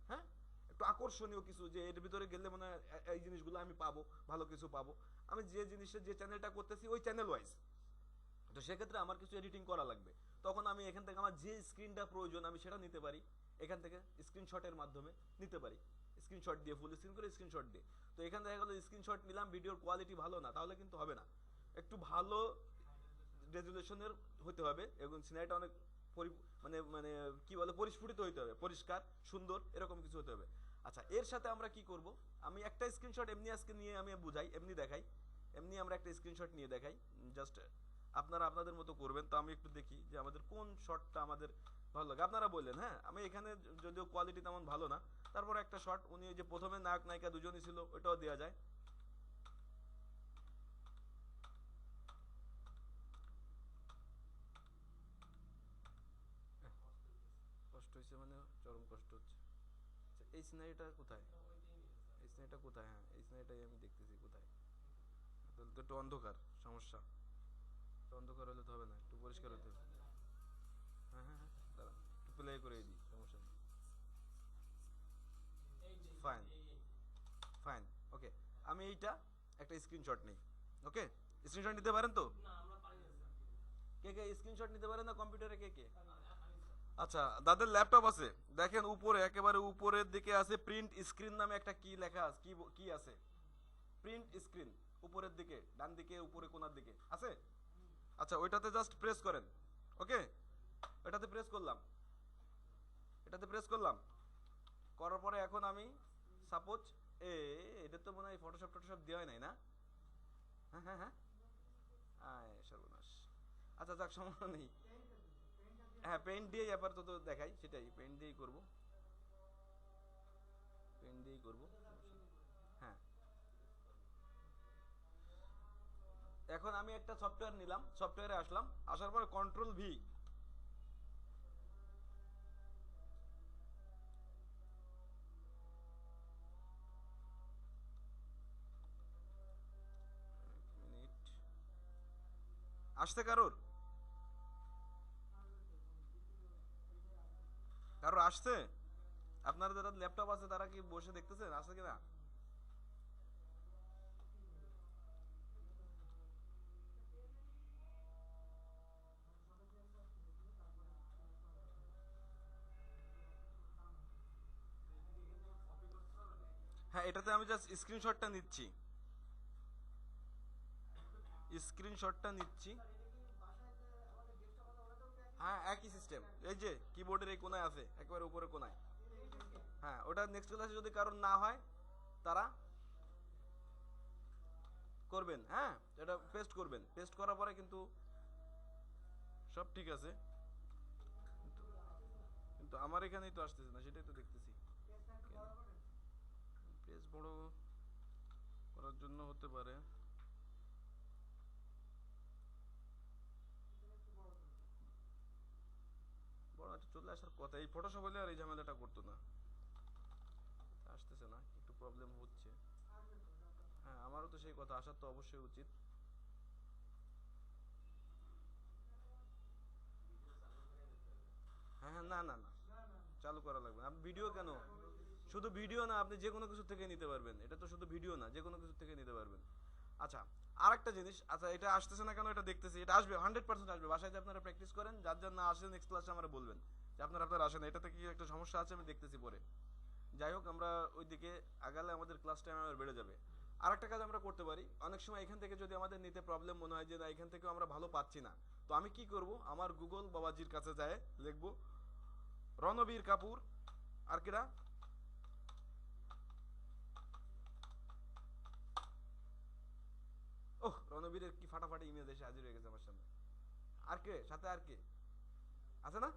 হ্যাঁ, একটু আকর্ষণীয় কিছু, যে এর ভিতরে গেলে মনে হয় এই জিনিসগুলো আমি পাবো, ভালো কিছু পাবো। আমি যে জিনিসের যে চ্যানেলটা করতেছি ওই চ্যানেল ওয়াইজ, তো সেক্ষেত্রে আমার কিছু এডিটিং করা লাগবে। তখন আমি এখান থেকে আমার যে স্ক্রিনটা প্রয়োজন আমি সেটা নিতে পারি, এখান থেকে স্ক্রিনশটের মাধ্যমে নিতে পারি, স্ক্রিনশট দিয়ে ফুল স্ক্রিন করে স্ক্রিনশট দিয়ে। তো এখান দেখা গেলো স্ক্রিনশট নিলাম, ভিডিওর কোয়ালিটি ভালো না, তাহলে কিন্তু হবে না। একটু ভালো রেজুলেশনের হতে হবে এবং সিনারিটা অনেক মানে মানে কি বলে পরিস্ফুটিত হতে হবে, পরিষ্কার সুন্দর এরকম কিছু হতে হবে। আচ্ছা, এর সাথে আমরা কি করব, আমি একটা স্ক্রিনশট এমনি আজকে নিয়ে আমি বুঝাই, এমনি দেখাই, এমনি আমরা একটা স্ক্রিনশট নিয়ে দেখাই, জাস্ট আপনারা আপনাদের মতো করবেন। তো আমি একটু দেখি যে আমাদের কোন শটটা আমাদের ভালো লাগে, আপনারা বললেন। হ্যাঁ, আমি এখানে যদিও কোয়ালিটি তেমন ভালো না, তারপর একটা শট উনি যে প্রথমে নায়ক নায়িকা দুজনই ছিল ওটাও দেওয়া যায়। কষ্ট হচ্ছে মানে চরম কষ্ট হচ্ছে। আচ্ছা, এই সিনারিটা কোথায়, এই সিনারিটা কোথায়? হ্যাঁ, এই সিনারিটাই আমি দেখতেছি কোথায়। তাহলে তো একটু অন্ধকার সমস্যা, একটু অন্ধকার হলে তো হবে না, একটু পরিষ্কার হতে হবে। হ্যাঁ হ্যাঁ হ্যাঁ, দাঁড়া একটু প্লে করে দিই, সমস্যা নেই। ফাইন ফাইন, ওকে। আমি এইটা একটা স্ক্রিনশট নেই। ওকে, স্ক্রিনশট নিতে পারেন তো? কে কে স্ক্রিনশট নিতে পারেন না কম্পিউটারে, কে কে? আচ্ছা, যাদের ল্যাপটপ আছে দেখেন উপরে একেবারে উপরের দিকে আছে প্রিন্ট স্ক্রিন নামে একটা কি লেখা আছে, কি কি আছে? প্রিন্ট স্ক্রিন, উপরের দিকে ডান দিকে উপরে কোণার দিকে আছে। আচ্ছা, ওইটাতে জাস্ট প্রেস করেন। ওকে, এটাতে প্রেস করলাম, এটাতে প্রেস করলাম, করার পরে এখন আমি সাপোজ এটা তো মনে হয় ফটোশপ টটোশপ দেওয়া নাই না? হ্যাঁ হ্যাঁ হ্যাঁ, আয় সর্বনাশ। আচ্ছা যাক, সমস্যা নেই। হ্যাঁ, পেন্ট দিয়েই আপাতত দেখাই, সেটাই পেন্ট দিয়েই করবো, পেন্ট দিয়েই করবো, হ্যাঁ। এখন আমি একটা সফটওয়্যার নিলাম, সফটওয়্যারে আসলাম, আসার পরে কন্ট্রোল ভি, মিনিট আসছে কারোর, কারোর আসছে? আপনার যারা ল্যাপটপ আছে তারা কি বসে দেখতেছেন আসছে কিনা? হ্যাঁ, এটাতে আমি জাস্ট স্ক্রিনশটটা নিচ্ছি, স্ক্রিনশটটা নিচ্ছি। একই সিস্টেম, এই যে কিবোর্ডের এই কোনায় আছে একেবারে উপরে কোনায়। হ্যাঁ, ওটা নেক্সট ক্লাসে যদি কারণ না হয় তারা করবেন। হ্যাঁ, এটা পেস্ট করবেন, পেস্ট করার পরে কিন্তু সব ঠিক আছে, কিন্তু আমার এখানেই তো আসতেছে না, সেটাই তো দেখতেছি। পেজ বড় করার জন্য হতে পারে। বড় একটা চলে আসার কথা, এই ফটোশপ হলে আর এই ঝামেলাটা করতো না। আসতেছে না, একটু প্রবলেম হচ্ছে। হ্যাঁ, আমারও তো সেই কথা, আসার তো অবশ্যই উচিত। হ্যাঁ হ্যাঁ, না না না, চালু করা লাগবে না। আপনি ভিডিও কেন, শুধু ভিডিও না, আপনি যে কোনো কিছু থেকে নিতে পারবেন। এটা তো শুধু ভিডিও না, যে কোনো কিছু থেকে নিতে পারবেন। আচ্ছা, আর একটা জিনিস, আচ্ছা এটা আসতেছে না কেন এটা দেখতেছি, এটা আসবে 100% আসবে। বাসায় যে আপনারা প্র্যাকটিস করেন, যার যার না আসে নেক্সট ক্লাসে আমরা বলবেন যে আপনার আসেন, এটাতে কি একটা সমস্যা আছে আমি দেখতেছি পরে। যাই হোক, আমরা ওই দিকে আগালে আমাদের ক্লাস টাইম আবার বেড়ে যাবে। আর একটা কাজ আমরা করতে পারি, অনেক সময় এখান থেকে যদি আমাদের নিতে প্রবলেম মনে হয় যে না এখান থেকেও আমরা ভালো পাচ্ছি না, তো আমি কি করব, আমার গুগল বাবাজির কাছে যায় লিখবো রণবীর কাপুর, আর কিরা, ওহ রণবীরের কি ফাটাফাটি ইমেজ এসে হাজির হয়ে গেছে আমার সামনে। আর কে সাথে, আর কে আছে না?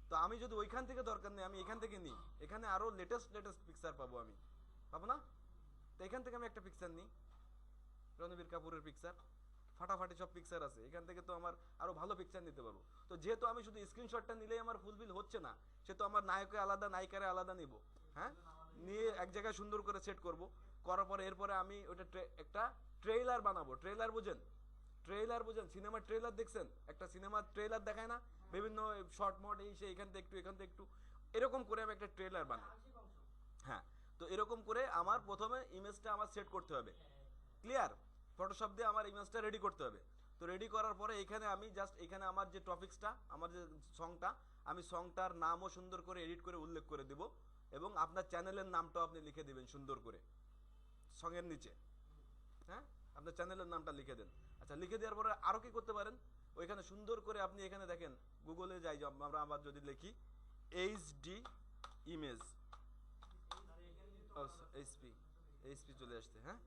তো আমি যদি ওইখান থেকে দরকার নেই, আমি এখান থেকে নিই, এখানে আরো লেটেস্ট লেটেস্ট পিকচার পাবো আমি, পাবো না? তো এখান থেকে আমি একটা পিকচার নিই, রণবীর কাপুরের পিকচার, ফাটাফাটি সব পিকচার আছে, এখান থেকে তো আমার আরো ভালো পিকচার নিতে পারবো। তো যেহেতু আমি শুধু স্ক্রিনশটটা নিলেই আমার ফুলফিল হচ্ছে না, সেহেতু আমার নায়কে আলাদা নায়িকারে আলাদা নিব। হ্যাঁ, নিয়ে এক জায়গায় সুন্দর করে সেট করব, করার পরে এরপরে আমি ওটা একটা ট্রেইলার বানাবো। ট্রেইলার বুঝেন? ট্রেইলার বুঝেন? সিনেমার ট্রেইলার দেখছেন? একটা সিনেমার ট্রেইলার দেখায় না, বিভিন্ন শর্ট মড এই সে, এখান থেকে একটু এখান থেকে একটু, এরকম করে আমি একটা ট্রেইলার বানাই। হ্যাঁ, তো এরকম করে আমার প্রথমে ইমেজটা আমার সেট করতে হবে। ক্লিয়ার? ফটোশপ দিয়ে আমার ইমেজটা রেডি করতে হবে। তো রেডি করার পরে এখানে আমি জাস্ট এখানে আমার যে টপিক্সটা, আমার যে সংটা, আমি সংটার নামও সুন্দর করে এডিট করে উল্লেখ করে দিব, এবং আপনার চ্যানেলের নামটাও আপনি লিখে দিবেন সুন্দর করে সঙ্গের নিচে। হ্যাঁ, আপনার চ্যানেলের নামটা লিখে দেন। আচ্ছা, লিখে দেওয়ার পরে আরও কি করতে পারেন, ওইখানে সুন্দর করে আপনি এখানে দেখেন, গুগলে যাই আমরা আবার যদি লিখি এইচডি ইমেজ, এইচপি, এইচপি চলে আসছে। হ্যাঁ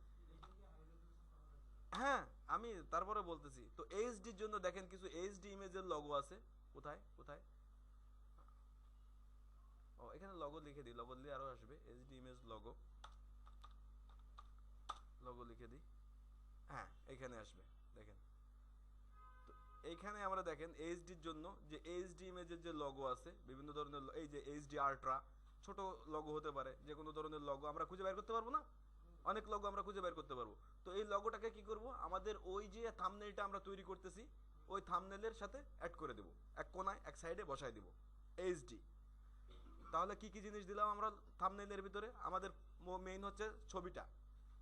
হ্যাঁ, আমি তারপরে বলতেছি। তো এইচডির জন্য দেখেন কিছু এইচডি ইমেজের লগো আছে, কোথায় কোথায়, ও এখানে লগো লিখে দিই, লগো দিলে আরো আসবে, এইচডি ইমেজ লগো, লগো লিখে দিই। হ্যাঁ, এখানে আসবে, দেখেন। তো এইখানে আমরা দেখেন এইচডির জন্য যে এইচডি ইমেজের যে লগো আছে, বিভিন্ন ধরনের, এই যে এইচডি আল্ট্রা, ছোট লগো হতে পারে, যে কোনো ধরনের লগো আমরা খুঁজে বের করতে পারবো না, অনেক লগো আমরা খুঁজে বের করতে পারবো। তো এই লগোটাকে কি করব, আমাদের ওই যে থাম্বনেলটা আমরা তৈরি করতেছি, ওই থাম্বনেলের সাথে অ্যাড করে দেব, এক কোনায় এক সাইডে বসায় দিব এইচডি। তাহলে কি কি জিনিস দিলাম আমরা থাম্বনেলের ভিতরে, আমাদের মেইন হচ্ছে ছবিটা,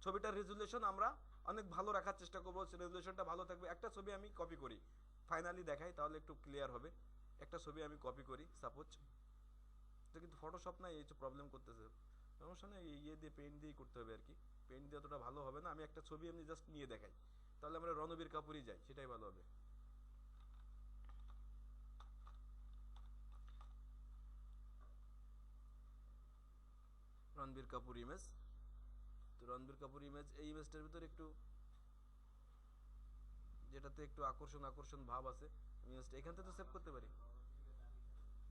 ছবিটার রেজুলেশন আমরা অনেক ভালো রাখার চেষ্টা করবো, রেজুলেশনটা ভালো থাকবে। একটা ছবি আমি কপি করি, ফাইনালি দেখাই তাহলে একটু ক্লিয়ার হবে। একটা ছবি আমি কপি করি সাপোজ, এটা কিন্তু ফটোশপ নাই, এই প্রবলেম করতেছে, সমস্যা নেই, ইয়ে দিয়ে পেইন্ট দিয়েই করতে হবে আর কি, পেইন্ট দিয়ে অতটা ভালো হবে না। আমি একটা ছবি এমনি জাস্ট নিয়ে দেখাই, তাহলে আমরা রণবীর কাপুরই যাই, সেটাই ভালো হবে। রণবীর কাপুর ইমেজ, তো রণবীর কাপুর ইমেজ, এই ইমেজটার ভিতরে একটু, যেটাতে একটু আকর্ষণ আকর্ষণ ভাব আছে, ইমেজটা এখান থেকে তো সেভ করতে পারি।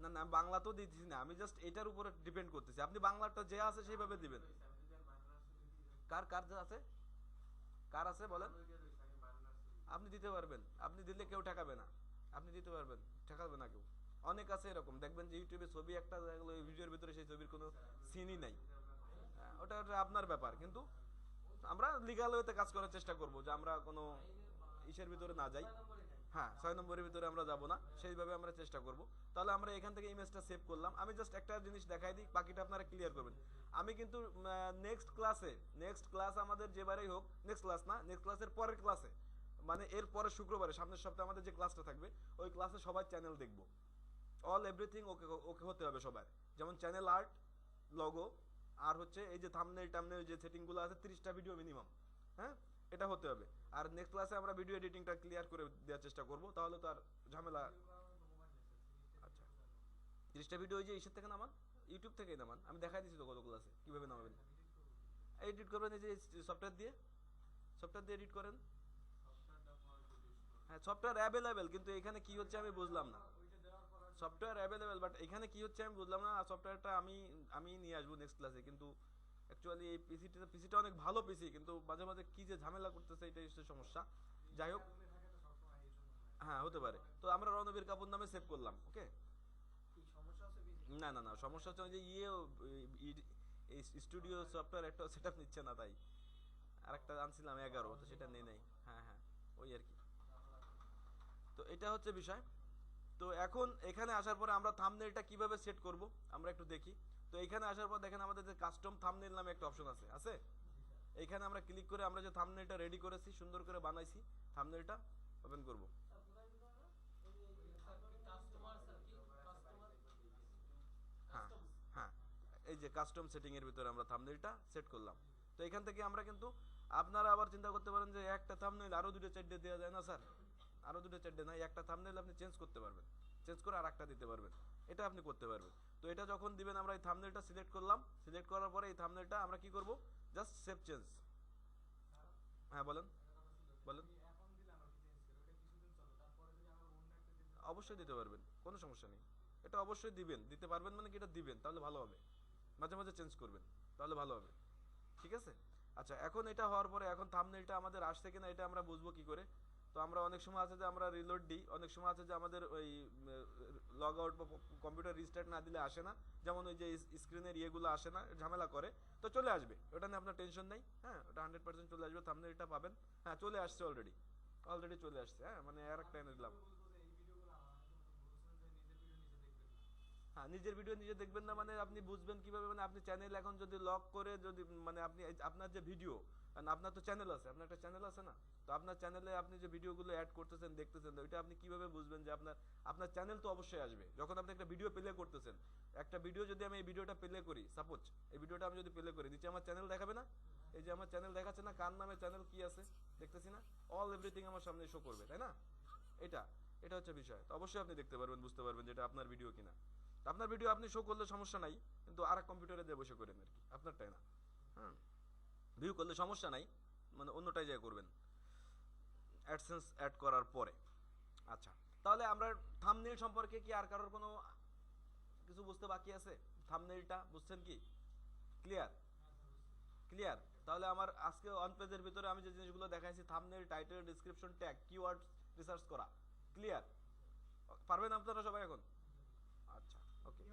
না না, বাংলা তো দিচ্ছি না, আমি জাস্ট এটার উপরে ডিপেন্ড করতেছি, আপনি বাংলাটা যে আছে সেইভাবে দিবেন। কার কার যে আছে, কার আছে বলেন, আপনি দিতে পারবেন, আপনি দিলে কেউ ঠেকাবে না, আপনি দিতে পারবেন, ঠেকাবে না কেউ। অনেক আছে এরকম, দেখবেন যে ইউটিউবে ছবি একটা দেখলো, এই ভিডিওর ভিতরে সেই ছবির কোনো সিনই নাই। ওটা ওটা আপনার ব্যাপার, কিন্তু আমরা লিগাল ওয়েতে কাজ করার চেষ্টা করব, যে আমরা কোনো ইসের ভিতরে না যাই। হ্যাঁ, 6 নম্বরের ভিতরে আমরা যাব না, সেইভাবে আমরা চেষ্টা করব। তাহলে আমরা এখান থেকে ইমেজটা সেভ করলাম। আমি জাস্ট একটা জিনিস দেখাই দিই, বাকিটা আপনারা ক্লিয়ার করবেন। আমি কিন্তু নেক্সট ক্লাসে, নেক্সট ক্লাস আমাদের যেবারেই হোক, নেক্সট ক্লাস না, নেক্সট ক্লাসের পরের ক্লাসে, মানে এর পরে শুক্রবারে, সামনের সপ্তাহে আমাদের যে ক্লাসটা থাকবে, ওই ক্লাসে সবাই চ্যানেল দেখবো, অল এভরিথিং ওকে ওকে হতে হবে সবার, যেমন চ্যানেল আর্ট, লগো, আর হচ্ছে এই যে থাম্বনেল টামনেল যে সেটিংগুলো আছে, 30টা ভিডিও মিনিমাম। হ্যাঁ, এটা হতে হবে। আর নেক্সট ক্লাসে আমরা ভিডিও এডিটিংটা ক্লিয়ার করে দেওয়ার চেষ্টা করব, তাহলে তো আর ঝামেলা। 30টা ভিডিও ওই যে ইসের থেকে নামান, ইউটিউব থেকেই নামান, আমি দেখাই দিচ্ছি তো কতগুলো আছে কিভাবে নামাবেন। এডিট করবেন এই যে সফটওয়্যার দিয়ে এডিট করেন। হ্যাঁ সফটওয়্যার অ্যাভেলেবেল, কিন্তু এখানে কি হচ্ছে আমি বুঝলাম না। সফটওয়্যার অ্যাভেলেবেল, বাট এখানে কি হচ্ছে আমি বুঝলাম না। সফটওয়্যারটা আমি আমি নিয়ে আসবো নেক্সট ক্লাসে, কিন্তু অ্যাকচুয়ালি এই পিসিটা অনেক ভালো পিসি, কিন্তু মাঝে মাঝে কি যে ঝামেলা করতেছে এটাই হচ্ছে সমস্যা। যাই হোক, হ্যাঁ হতে পারে। তো আমরা রণবীর কাপুর নামে সেভ করলাম, ওকে। না না না, সমস্যা হচ্ছে ওই যে এই স্টুডিও সফটওয়্যার একটা সেটআপ নিচ্ছে না, তাই আরেকটা আনছিলাম 11, তো সেটা নেই নাই। হ্যাঁ হ্যাঁ, ওই আর কি। তো এটা হচ্ছে বিষয়। তো এখন এখানে আসার পরে আমরা থাম্বনেলটা কিভাবে সেট করব আমরা একটু দেখি। তো এখানে আসার পর দেখেন আমাদের যে কাস্টম থাম্বনেল নামে একটা অপশন আছে আছে এইখানে আমরা ক্লিক করে আমরা যে থাম্বনেলটা রেডি করেছি, সুন্দর করে বানাইছি, থাম্বনেলটা ওপেন করব। হ্যাঁ হ্যাঁ, এই যে কাস্টম সেটিং এর ভিতরে আমরা থাম্বনেলটা সেট করলাম। তো এখান থেকে আমরা কিন্তু, আপনারা আবার চিন্তা করতে পারেন যে একটা থাম্বনেল আরো দুটো চারটে দেওয়া যায় না স্যার। আরো দুটো চারটে না, একটা থাম্বনেল আপনি চেঞ্জ করতে পারবেন, চেঞ্জ করে আরেকটা দিতে পারবেন, এটা আপনি করতে পারবেন। তো এটা যখন দিবেন আমরা এই থাম্বনেলটা সিলেক্ট করলাম, সিলেক্ট করার পরে এই থাম্বনেলটা আমরা কি করব, জাস্ট সেভ চেঞ্জ। হ্যাঁ বলেন বলেন। অবশ্যই দিতে পারবেন, কোনো সমস্যা নেই। এটা অবশ্যই দিবেন, দিতে পারবেন মানে কি এটা দিবেন, তাহলে ভালো হবে। মাঝে মাঝে চেঞ্জ করবেন, তাহলে ভালো হবে। ঠিক আছে। আচ্ছা, এখন এটা হওয়ার পরে এখন থাম্বনেলটা আমাদের আসছে কিনা এটা আমরা বুঝবো কি করে। তো আমরা অনেক সময় আছে যে আমরা রিলোড দিই, অনেক সময় আছে যে আমাদের ওই লগ আউট বা কম্পিউটার রিস্টার্ট না দিলে আসে না, যেমন ওই যে স্ক্রিনের ইয়েগুলো আসে না, ঝামেলা করে। তো চলে আসবে, ওটা নিয়ে আপনার টেনশন নেই। হ্যাঁ, ওটা 100% চলে আসবে, থাম্বনেলটা পাবেন। হ্যাঁ চলে আসছে অলরেডি, অলরেডি চলে আসছে। হ্যাঁ মানে আর একটা এনে দিলাম। হ্যাঁ, নিজের ভিডিও নিজে দেখবেন না মানে আপনি বুঝবেন কিভাবে, মানে আপনি চ্যানেল এখন যদি লক করে যদি মানে আপনি আপনার যে ভিডিও, কারণ আপনার তো চ্যানেল আছে, আপনার একটা চ্যানেল আছে না, তো আপনার চ্যানেলে আপনি যে ভিডিওগুলো অ্যাড করতেছেন দেখতেছেন, তো এটা আপনি কিভাবে বুঝবেন যে আপনার আপনার চ্যানেল তো অবশ্যই আসবে যখন আপনি একটা ভিডিও প্লে করতেছেন। একটা ভিডিও যদি আমি এই ভিডিওটা প্লে করি, সাপোজ এই ভিডিওটা আমি যদি প্লে করি, নিচে আমার চ্যানেল দেখাবে না? এই যে আমার চ্যানেল দেখাচ্ছে না, কার নামে চ্যানেল কি আছে দেখতেছি না, অল এভরিথিং আমার সামনে শো করবে, তাই না? এটা এটা হচ্ছে বিষয়। তো অবশ্যই আপনি দেখতে পারবেন, বুঝতে পারবেন যে এটা আপনার ভিডিও কিনা। আপনার ভিডিও আপনি শো করলে সমস্যা নাই, কিন্তু আর এক কম্পিউটারে দিয়ে বসে করেন আর কি, আপনারটাই না। হ্যাঁ, ভিউ করলে সমস্যা নাই, মানে অন্যটাই যা করবেন অ্যাডসেন্স অ্যাড করার পরে। আচ্ছা, তাহলে আমরা থাম্বনেল সম্পর্কে কি আর কারোর কোনো কিছু বুঝতে বাকি আছে? থাম্বনেলটা বুঝছেন কি? ক্লিয়ার? ক্লিয়ার। তাহলে আমার আজকে অন পেজের ভিতরে আমি যে জিনিসগুলো দেখাইছি, thumbnail, title, description, tag, keyword research করা, ক্লিয়ার? পারবেন আপনারা সবাই এখন? আচ্ছা, ওকে।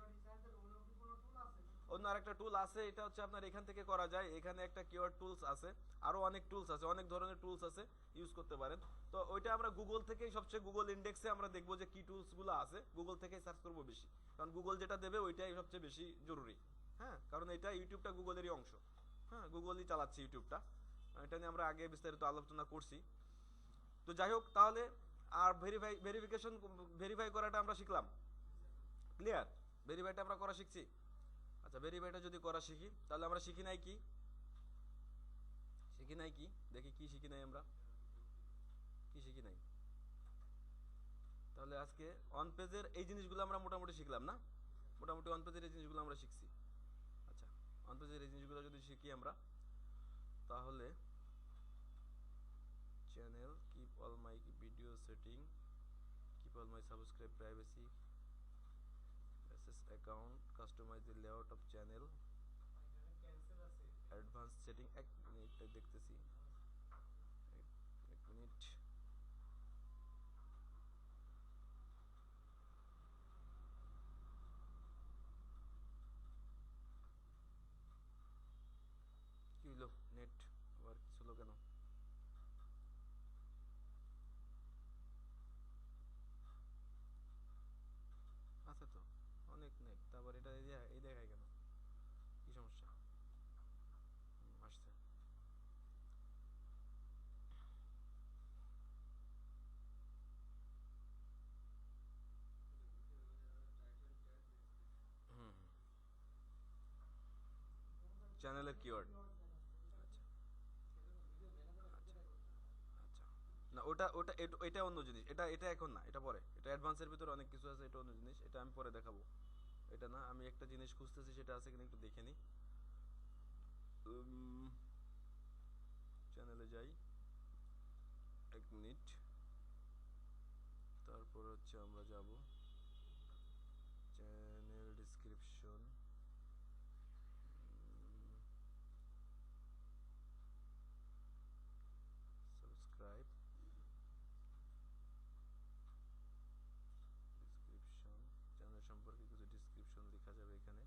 অন্য আরেকটা টুল আছে, এটা হচ্ছে আপনার এখান থেকে করা যায়, এখানে একটা কিওয়ার্ড টুলস আছে, আরো অনেক টুলস আছে, অনেক ধরনের টুলস আছে, ইউজ করতে পারেন। তো ওইটা আমরা গুগল থেকেই সবচেয়ে, গুগল ইন্ডেক্সে আমরা দেখবো যে কি টুলসগুলো আছে, গুগল থেকেই সার্চ করবো বেশি, কারণ গুগল যেটা দেবে ওইটাই সবচেয়ে বেশি জরুরি। হ্যাঁ, কারণ এটা ইউটিউবটা গুগলেরই অংশ। হ্যাঁ, গুগলই চালাচ্ছে ইউটিউবটা, এটা নিয়ে আমরা আগে বিস্তারিত আলোচনা করছি। তো যাই হোক, তাহলে আর ভেরিফাই করাটা আমরা শিখলাম, ক্লিয়ার? ভেরিফাইটা আমরা করা শিখছি। আচ্ছা, ভেরিফাইটা যদি করা শিখি, তাহলে আমরা শিখি নাই কি, শিখি নাই কি দেখি কি শিখি নাই আমরা, কি শিখি নাই। তাহলে আজকে অন পেজের এই জিনিসগুলো আমরা মোটামুটি শিখলাম না? মোটামুটি অন পেজের এই জিনিসগুলো আমরা শিখছি। আচ্ছা, অন পেজের এই জিনিসগুলো যদি শিখি আমরা, তাহলে channel, keep all my video setting, keep all my subscribe privacy, access account, customise the layout of channel, advance setting. এক মিনিট দেখতেছি, এক মিনিট। কি হলো, নেট আবার কিছু হলো কেন? আছে তো অনেক নেট, তারপর এটা এই দেখায় কেন, কি সমস্যা? আসছে। হুম, চ্যানেলের কিওয়ার্ড। আচ্ছা আচ্ছা, না ওটা ওটা এটা অন্য জিনিস, এটা এটা এখন না, এটা পরে, এটা অ্যাডভান্সের ভিতরে অনেক কিছু আছে, এটা অন্য জিনিস, এটা আমি পরে দেখাবো। এটা না, আমি একটা জিনিস খুঁজতেছি, সেটা আছে কিনা একটু দেখে নিই। চ্যানেলে যাই, 1 মিনিট। তারপর হচ্ছে আমরা যাব channel description, subscribe, description, channel সম্পর্কে কিছু ডেসক্রিপশন লেখা যাবে এখানে।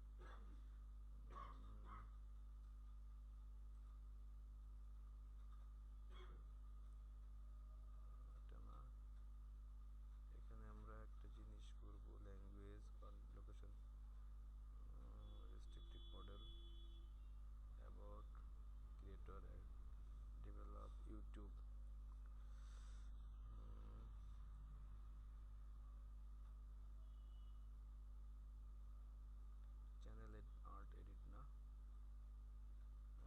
এটা না, এখানে আমরা একটা জিনিস করব, language, location, restricted model, about, creator, develop, YouTube, channel art edit না,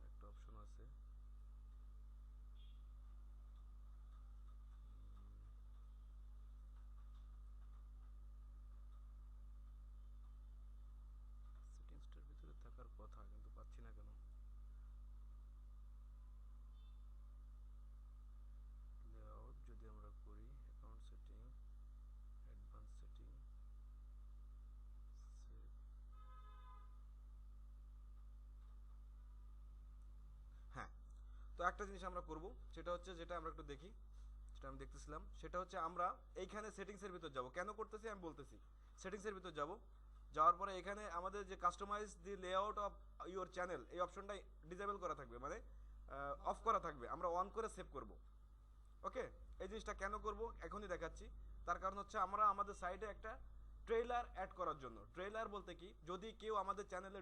একটা অপশন আছে সেটিংসটার ভিতরে থাকার কথা, কিন্তু পাচ্ছি না কেন। লেআউট যদি আমরা করি, অ্যাকাউন্ট সেটিং, অ্যাডভান্স সেটিং, হ্যাঁ। তো একটা জিনিস আমরা করব, সেটা হচ্ছে, যেটা আমরা একটু দেখি, যেটা আমি দেখতেছিলাম, সেটা হচ্ছে আমরা এইখানে সেটিংসের ভিতর যাব। কেন করতেছি আমি বলতেছি। সেটিংসের ভিতর যাব, যাওয়ার পরে এখানে আমাদের যে customise the layout of your channel, এই অপশনটা ডিসেবল করা থাকবে, মানে অফ করা থাকবে, আমরা অন করে সেভ করব। ওকে, এই জিনিসটা কেন করব এখনই দেখাচ্ছি। তার কারণ হচ্ছে আমরা আমাদের সাইটে একটা ট্রেলার অ্যাড করার জন্য। ট্রেলার বলতে কি, যদি কেউ আমাদের চ্যানেলে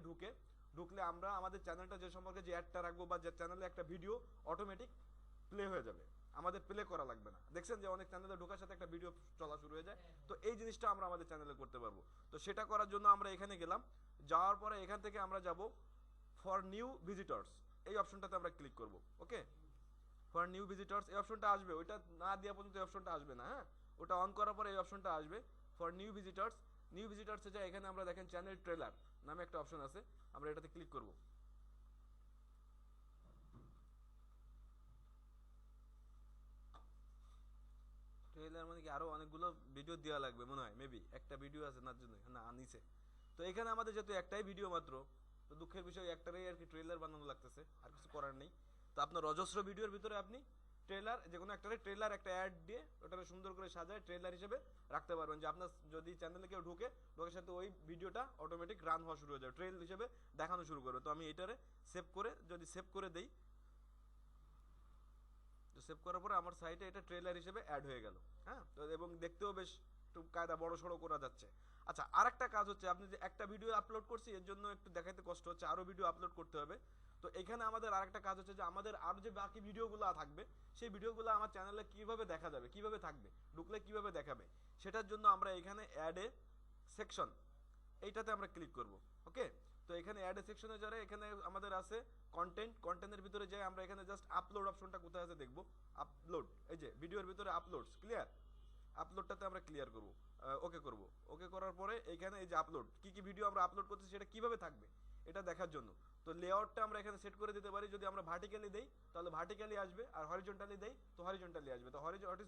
ঢুকলে আমরা আমাদের চ্যানেলটা যে সম্পর্কে যে অ্যাডটা রাখবো, বা যে চ্যানেলে একটা ভিডিও অটোমেটিক প্লে হয়ে যাবে, আমাদের প্লে করা লাগবে না। দেখছেন যে অনেক চ্যানেলে ঢোকার সাথে একটা ভিডিও চলা শুরু হয়ে যায়, তো এই জিনিসটা আমরা আমাদের চ্যানেলে করতে পারবো। তো সেটা করার জন্য আমরা এখানে গেলাম, যাওয়ার পরে এখান থেকে আমরা যাব ফর নিউ ভিজিটর্স, এই অপশনটাতে আমরা ক্লিক করব। ওকে, ফর নিউ ভিজিটর্স এই অপশনটা আসবে, ওইটা না দেওয়া পর্যন্ত এই অপশনটা আসবে না। হ্যাঁ, ওটা অন করার পরে এই অপশনটা আসবে, ফর নিউ ভিজিটর্স। নিউ ভিজিটর্সে যায়, এখানে আমরা দেখেন চ্যানেল ট্রেলার নামে একটা অপশন আছে, আমরা এটাতে ক্লিক করব। ট্রেলার মানে কি, আরো অনেকগুলো ভিডিও দেওয়া লাগবে মনে হয়, মেবি একটা ভিডিও আছে না, জন্য না আনিছে। তো এখানে আমাদের যেহেতু একটাই ভিডিও মাত্র, তো দুঃখের বিষয় একটারই আর কি ট্রেলার বানানো লাগতেছে, আর কিছু করার নেই। তো আপনার অজস্র ভিডিওর ভিতরে আপনি ট্রেলার, যে কোনো একটারে ট্রেলার, একটা অ্যাড দিয়ে ওটারে সুন্দর করে সাজায় ট্রেলার হিসেবে রাখতে পারবেন, যে আপনার যদি চ্যানেলে কেউ ঢোকের সাথে ওই ভিডিওটা অটোমেটিক রান হওয়া শুরু হয়ে যাবে, ট্রেল হিসেবে দেখানো শুরু করবে। তো আমি এটারে সেভ করে, যদি সেভ করে দেই, তো সেভ করার পরে আমার সাইটে এটা ট্রেলার হিসেবে অ্যাড হয়ে গেল। হ্যাঁ, তো এবং দেখতেও বেশ একটু কায়দা বড় সড়ো করা যাচ্ছে। আচ্ছা, আর একটা কাজ হচ্ছে, আপনি যে একটা ভিডিও আপলোড করছি, এর জন্য একটু দেখাইতে কষ্ট হচ্ছে, আরও ভিডিও আপলোড করতে হবে। তো এখানে আমাদের আরেকটা কাজ হচ্ছে, যে আমাদের আরও যে বাকি ভিডিওগুলো থাকবে, সেই ভিডিওগুলো আমার চ্যানেলে কিভাবে দেখা যাবে, কিভাবে থাকবে, ঢুকলে কিভাবে দেখাবে, সেটার জন্য আমরা এখানে অ্যাড এ সেকশন, এইটাতে আমরা ক্লিক করব। ওকে, তো এখানে অ্যাড এ সেকশনে যারা, এখানে আমাদের আছে কন্টেন্টের ভিতরে যাই, আমরা এখানে জাস্ট আপলোড অপশনটা কোথায় আছে দেখব। আপলোড, এই যে ভিডিওর ভিতরে আপলোডস, ক্লিয়ার, আপলোডটাতে আমরা ক্লিয়ার করব, ওকে করব। ওকে করার পরে এইখানে এই যে আপলোড, কি কি ভিডিও আমরা আপলোড করতেছি সেটা কিভাবে থাকবে এটা দেখার জন্য, তো লেআউটটা আমরা এখানে সেট করে দিতে পারি। যদি আমরা ভার্টিক্যালি দেই তাহলে ভার্টিক্যালি আসবে, আর হরিজন্টালি দেই তো হরিজন্টালি আসবে। তো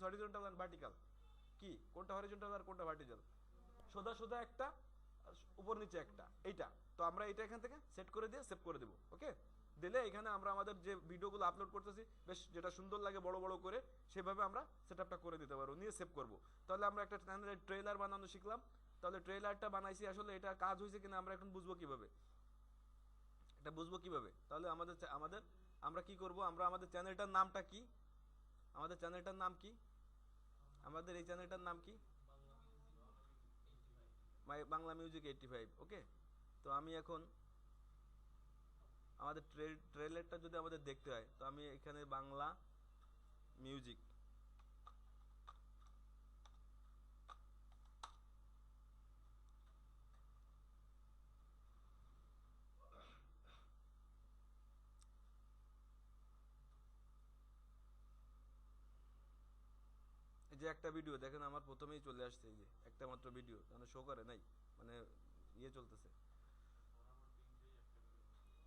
হরিজন্টাল আর ভার্টিক্যাল কি, কোনটা হরিজন্টাল আর কোনটা ভার্টিক্যাল? সোজা সোজা একটা, আর উপর নিচে একটা, এইটা। তো আমরা এটা এখান থেকে সেট করে দিয়ে সেভ করে দেবো। ওকে, দিলে এখানে আমরা আমাদের যে ভিডিওগুলো আপলোড করতেছি, বেশ যেটা সুন্দর লাগে বড় বড় করে, সেভাবে আমরা সেটআপটা করে দিতে পারবো, নিয়ে সেভ করব। তাহলে আমরা একটা চ্যানেলের ট্রেলার বানানো শিখলাম। তাহলে ট্রেলারটা বানাইছি, আসলে এটা কাজ হয়েছে কিনা আমরা এখন বুঝবো কিভাবে, এটা বুঝবো কিভাবে? তাহলে আমাদের আমাদের আমরা কি করব, আমরা আমাদের চ্যানেলটার নামটা কি, আমাদের চ্যানেলটার নাম কি, আমাদের এই চ্যানেলটার নাম কি, বাংলা মিউজিক 85। ওকে, তো আমি এখন আমাদের ট্রেলারটা যদি আমাদের দেখতে হয়, তো আমি এখানে বাংলা মিউজিক, এই যে একটা ভিডিও দেখেন, আমার প্রথমেই চলে আসছে, এই যে একটা মাত্র ভিডিও, মানে শো করে নাই, মানে ইয়ে চলতেছে।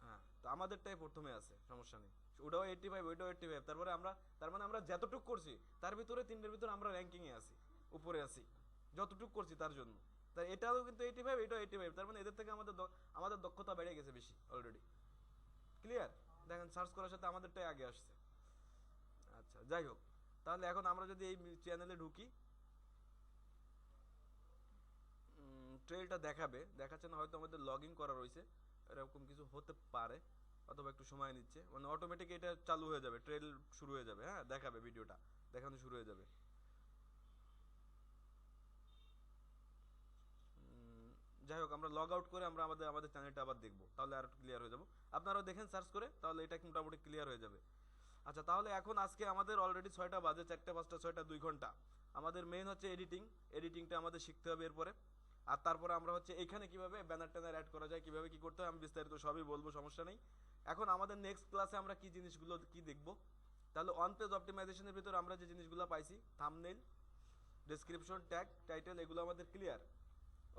হ্যাঁ, তো আমাদেরটাই প্রথমে আছে, সমস্যা নেই। ওটাও 85, ওইটাও 85। তারপরে আমরা, তার মানে আমরা যতটুক করছি তার ভিতরে তিনটের ভিতরে আমরা র্যাঙ্কিং এ আছি, উপরে আছি যতটুক করছি তার জন্য। তাই এটাও কিন্তু 85, এটাও 85, তার মানে এদের থেকে আমাদের দক্ষতা বেড়ে গেছে বেশি অলরেডি। ক্লিয়ার? দেখেন সার্চ করার সাথে আমাদেরটাই আগে আসছে। আচ্ছা, যাই হোক, তাহলে এখন আমরা যদি এই চ্যানেলে ঢুকি, ট্রেলটা দেখাবে, দেখাচ্ছে না, হয়তো আমাদের লগ ইন করা রয়েছে, এরকম কিছু হতে পারে, অথবা একটু সময় নিচ্ছে, মানে অটোমেটিক এটা চালু হয়ে যাবে, ট্রেল শুরু হয়ে যাবে, হ্যাঁ দেখাবে, ভিডিওটা দেখানো শুরু হয়ে যাবে। যাই হোক, আমরা লগ আউট করে আমরা আমাদের আমাদের চ্যানেলটা আবার দেখবো, তাহলে আর ক্লিয়ার হয়ে যাবো। আপনারাও দেখেন সার্চ করে, তাহলে এটা মোটামুটি ক্লিয়ার হয়ে যাবে। আচ্ছা, তাহলে এখন আজকে আমাদের অলরেডি 6টা বাজে, 4টা 5টা 6টা 2 ঘন্টা। আমাদের মেইন হচ্ছে এডিটিং, এডিটিংটা আমাদের শিখতে হবে এরপরে। আর তারপরে আমরা হচ্ছে এখানে কিভাবে ব্যানার ট্যানার অ্যাড করা যায়, কিভাবে কি করতে হয়, আমি বিস্তারিত সবই বলবো, সমস্যা নেই। এখন আমাদের নেক্সট ক্লাসে আমরা কি জিনিসগুলো কি দেখবো, তাহলে অন পেজ অপটিমাইজেশনের ভিতর আমরা যে জিনিসগুলো পাইছি, থাম্বনেইল, ডেসক্রিপশন, ট্যাগ, টাইটেল, এগুলো আমাদের ক্লিয়ার।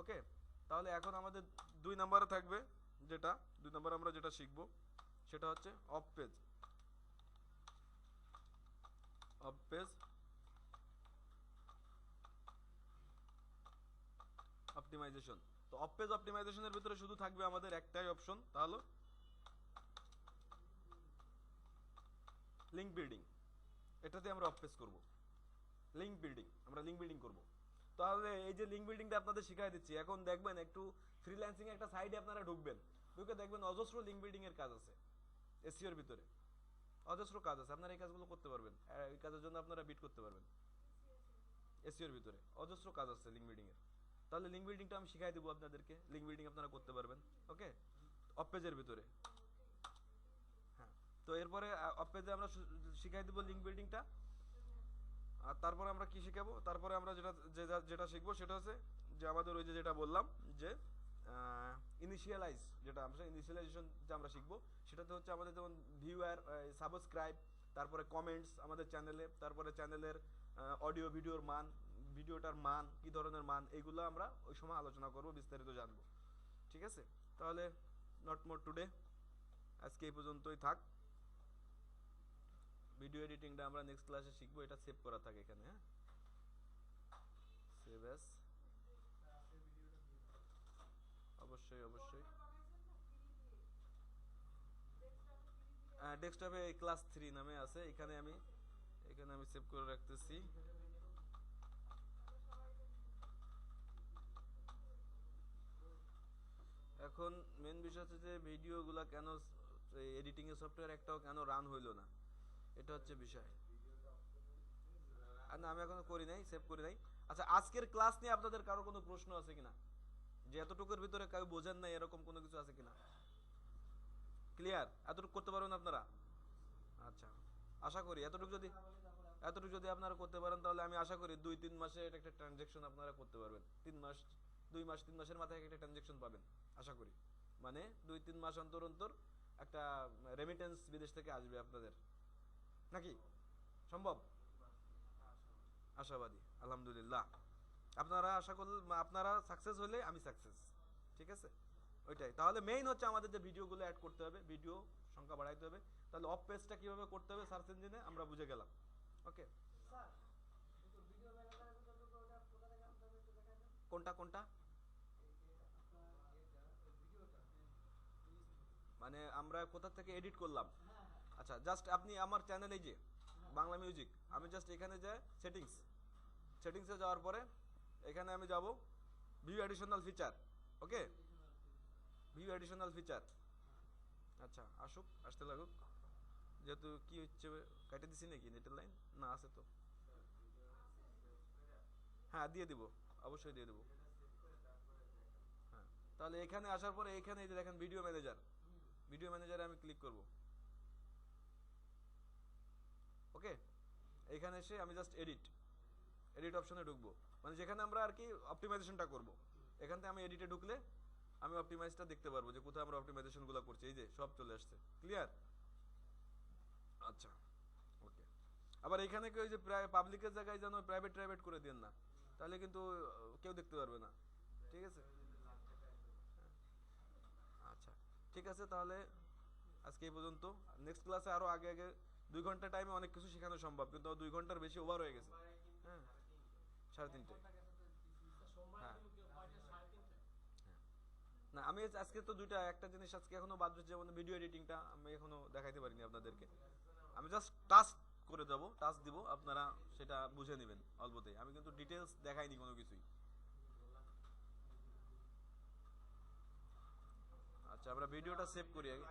ওকে, তাহলে এখন আমাদের 2 নম্বরে থাকবে, যেটা 2 নম্বর আমরা যেটা শিখবো সেটা হচ্ছে off page, off page optimisation. তো অফ পেজ অপটিমাইজেশনের ভিতরে শুধু থাকবে আমাদের একটাই অপশন, তাহলে লিঙ্ক বিল্ডিং। এটাতে আমরা অফ পেজ করবো, লিঙ্ক বিল্ডিং, আমরা লিঙ্ক বিল্ডিং করব। তাহলে এই যে লিঙ্ক বিল্ডিংটা আপনাদের শিখাই দিচ্ছি, এখন দেখবেন একটু ফ্রিল্যান্সিং একটা সাইডে আপনারা ঢুকবেন, ঢুকে দেখবেন অজস্র লিঙ্ক বিল্ডিং এর কাজ আছে এসইওর ভিতরে, অজস্র কাজ আছে, আপনারা এই কাজগুলো করতে পারবেন, এই কাজের জন্য আপনারা বিট করতে পারবেন। এসইওর ভিতরে অজস্র কাজ আছে লিঙ্ক বিল্ডিং এর। তাহলে লিঙ্ক বিল্ডিংটা আমি শিখাই দেবো আপনাদেরকে, লিঙ্ক বিল্ডিং আপনারা করতে পারবেন। ওকে, অফ পেজের ভিতরে। হ্যাঁ, তো এরপরে অফ পেজে আমরা শিখাই দেবো লিঙ্ক বিল্ডিংটা। আর তারপরে আমরা কি শিখাবো, তারপরে আমরা যেটা শিখবো সেটা হচ্ছে যে আমাদের ওই যে যেটা বললাম যে ইনিশিয়ালাইজ, যেটা আমরা ইনিশিয়ালাইজেশন যে আমরা শিখবো, সেটাতে হচ্ছে আমাদের যেমন ভিউয়ার, সাবস্ক্রাইব, তারপরে কমেন্টস আমাদের চ্যানেলে, তারপরে চ্যানেলের অডিও ভিডিওর মান, ভিডিওটার মান কি ধরনের মান, এইগুলো আমরা ওই সময় আলোচনা করব, বিস্তারিত জানবো। ঠিক আছে, তাহলে নট মোর টুডে, আজকে এই পর্যন্তই থাক। ভিডিও এডিটিংটা আমরা নেক্সট ক্লাসে শিখবো, এটা সেভ করা থাকে এখানে, হ্যাঁ, সেভ অ্যাজ, অবশ্যই অবশ্যই। ডেস্কটপে ক্লাস 3 নামে আছে, এখানে আমি সেভ করে রাখতেছি। এখন মেন বিষয় হচ্ছে যে ভিডিওগুলো কেন, এডিটিং এর সফটওয়্যার একটাও কেন রান হইলো না, এটা হচ্ছে বিষয়। আর না, আমি এখনো করি নাই, সেভ করি নাই। আচ্ছা, আজকের ক্লাস নিয়ে আপনাদের কারো কোনো প্রশ্ন আছে কিনা, যে এতটুকুর ভিতরে কেউ বোঝেন নাই এরকম কোনো কিছু আছে কিনা? ক্লিয়ার? এতটুকু করতে পারবেন আপনারা? আচ্ছা, আশা করি এতটুকু যদি আপনারা করতে পারেন, তাহলে আমি আশা করি 2-3 মাসে এটা একটা ট্রানজ্যাকশন আপনারা করতে পারবেন। 3 মাস, 2 মাস, 3 মাসের মাথায় একটা ট্রানজ্যাকশন পাবেন আশা করি। মানে 2-3 মাস অন্তর অন্তর একটা রেমিটেন্স বিদেশ থেকে আসবে আপনাদের, নাকি সম্ভব? আশাবাদী, আলহামদুলিল্লাহ। আপনারা আশা করলে, আপনারা সাকসেস হলে আমি সাকসেস। ঠিক আছে, ওইটাই। তাহলে মেইন হচ্ছে আমাদের যে ভিডিওগুলো অ্যাড করতে হবে, ভিডিও সংখ্যা বাড়াইতে হবে। তাহলে অফ পেজটা কিভাবে করতে হবে সার্চ ইঞ্জিনে আমরা বুঝে গেলাম। ওকে, কোনটা কোনটা? মানে আমরা কোথা থেকে এডিট করলাম? আচ্ছা, জাস্ট আপনি আমার চ্যানেলে যে বাংলা মিউজিক, আমি জাস্ট এখানে যাই সেটিংসে যাওয়ার পরে এখানে আমি যাব ভিউ অ্যাডিশনাল ফিচার। ওকে, ভিউ অ্যাডিশনাল ফিচার। আচ্ছা, আসতে লাগুক, যেহেতু কি হচ্ছে, কেটে দিছি নাকি নেটের লাইন? না, আছে তো। হ্যাঁ, দিয়ে দিব, অবশ্যই দিয়ে দেবো। হ্যাঁ, তাহলে এখানে আসার পরে এখানে এই যে দেখেন ভিডিও ম্যানেজার, ভিডিও ম্যানেজারে আমি ক্লিক করব। ওকে, এখানে এসে আমি জাস্ট এডিট অপশনে ঢুকবো, মানে যেখানে আমরা আর কি অপটিমাইজেশনটা করব। এখান থেকে আমি এডিটে ঢুকলে আমি অপটিমাইজটা দেখতে পারবো যে কোথায় আমরা অপটিমাইজেশনগুলো করছি, এই যে সব চলে আসছে। ক্লিয়ার? আচ্ছা, ওকে। আবার এখানে কেউ যে পাবলিকের জায়গায় যেন প্রাইভেট করে দেন না, তাহলে কিন্তু কেউ দেখতে পারবে না। ঠিক আছে, ঠিক আছে, তাহলে আজকে এই পর্যন্ত। নেক্সট ক্লাসে আরো আগে আগে 2 ঘন্টা টাইমে অনেক কিছু শেখানো সম্ভব, কিন্তু 2 ঘন্টার বেশি ওভার হয়ে গেছে। হ্যাঁ, 3:30। হ্যাঁ, না আমি আজকে তো দুইটা, একটা জিনিস আজকে এখনো বাদ রয়েছে, যেমন ভিডিও এডিটিংটা আমি এখনো দেখাইতে পারিনি আপনাদেরকে। আমি জাস্ট টাস্ক করে যাব, টাস্ক দিব, আপনারা সেটা বুঝে নেবেন অল্পতেই। আমি কিন্তু ডিটেলস দেখাইনি কোনো কিছুই। আচ্ছা, আমরা ভিডিওটা সেভ করি আগে।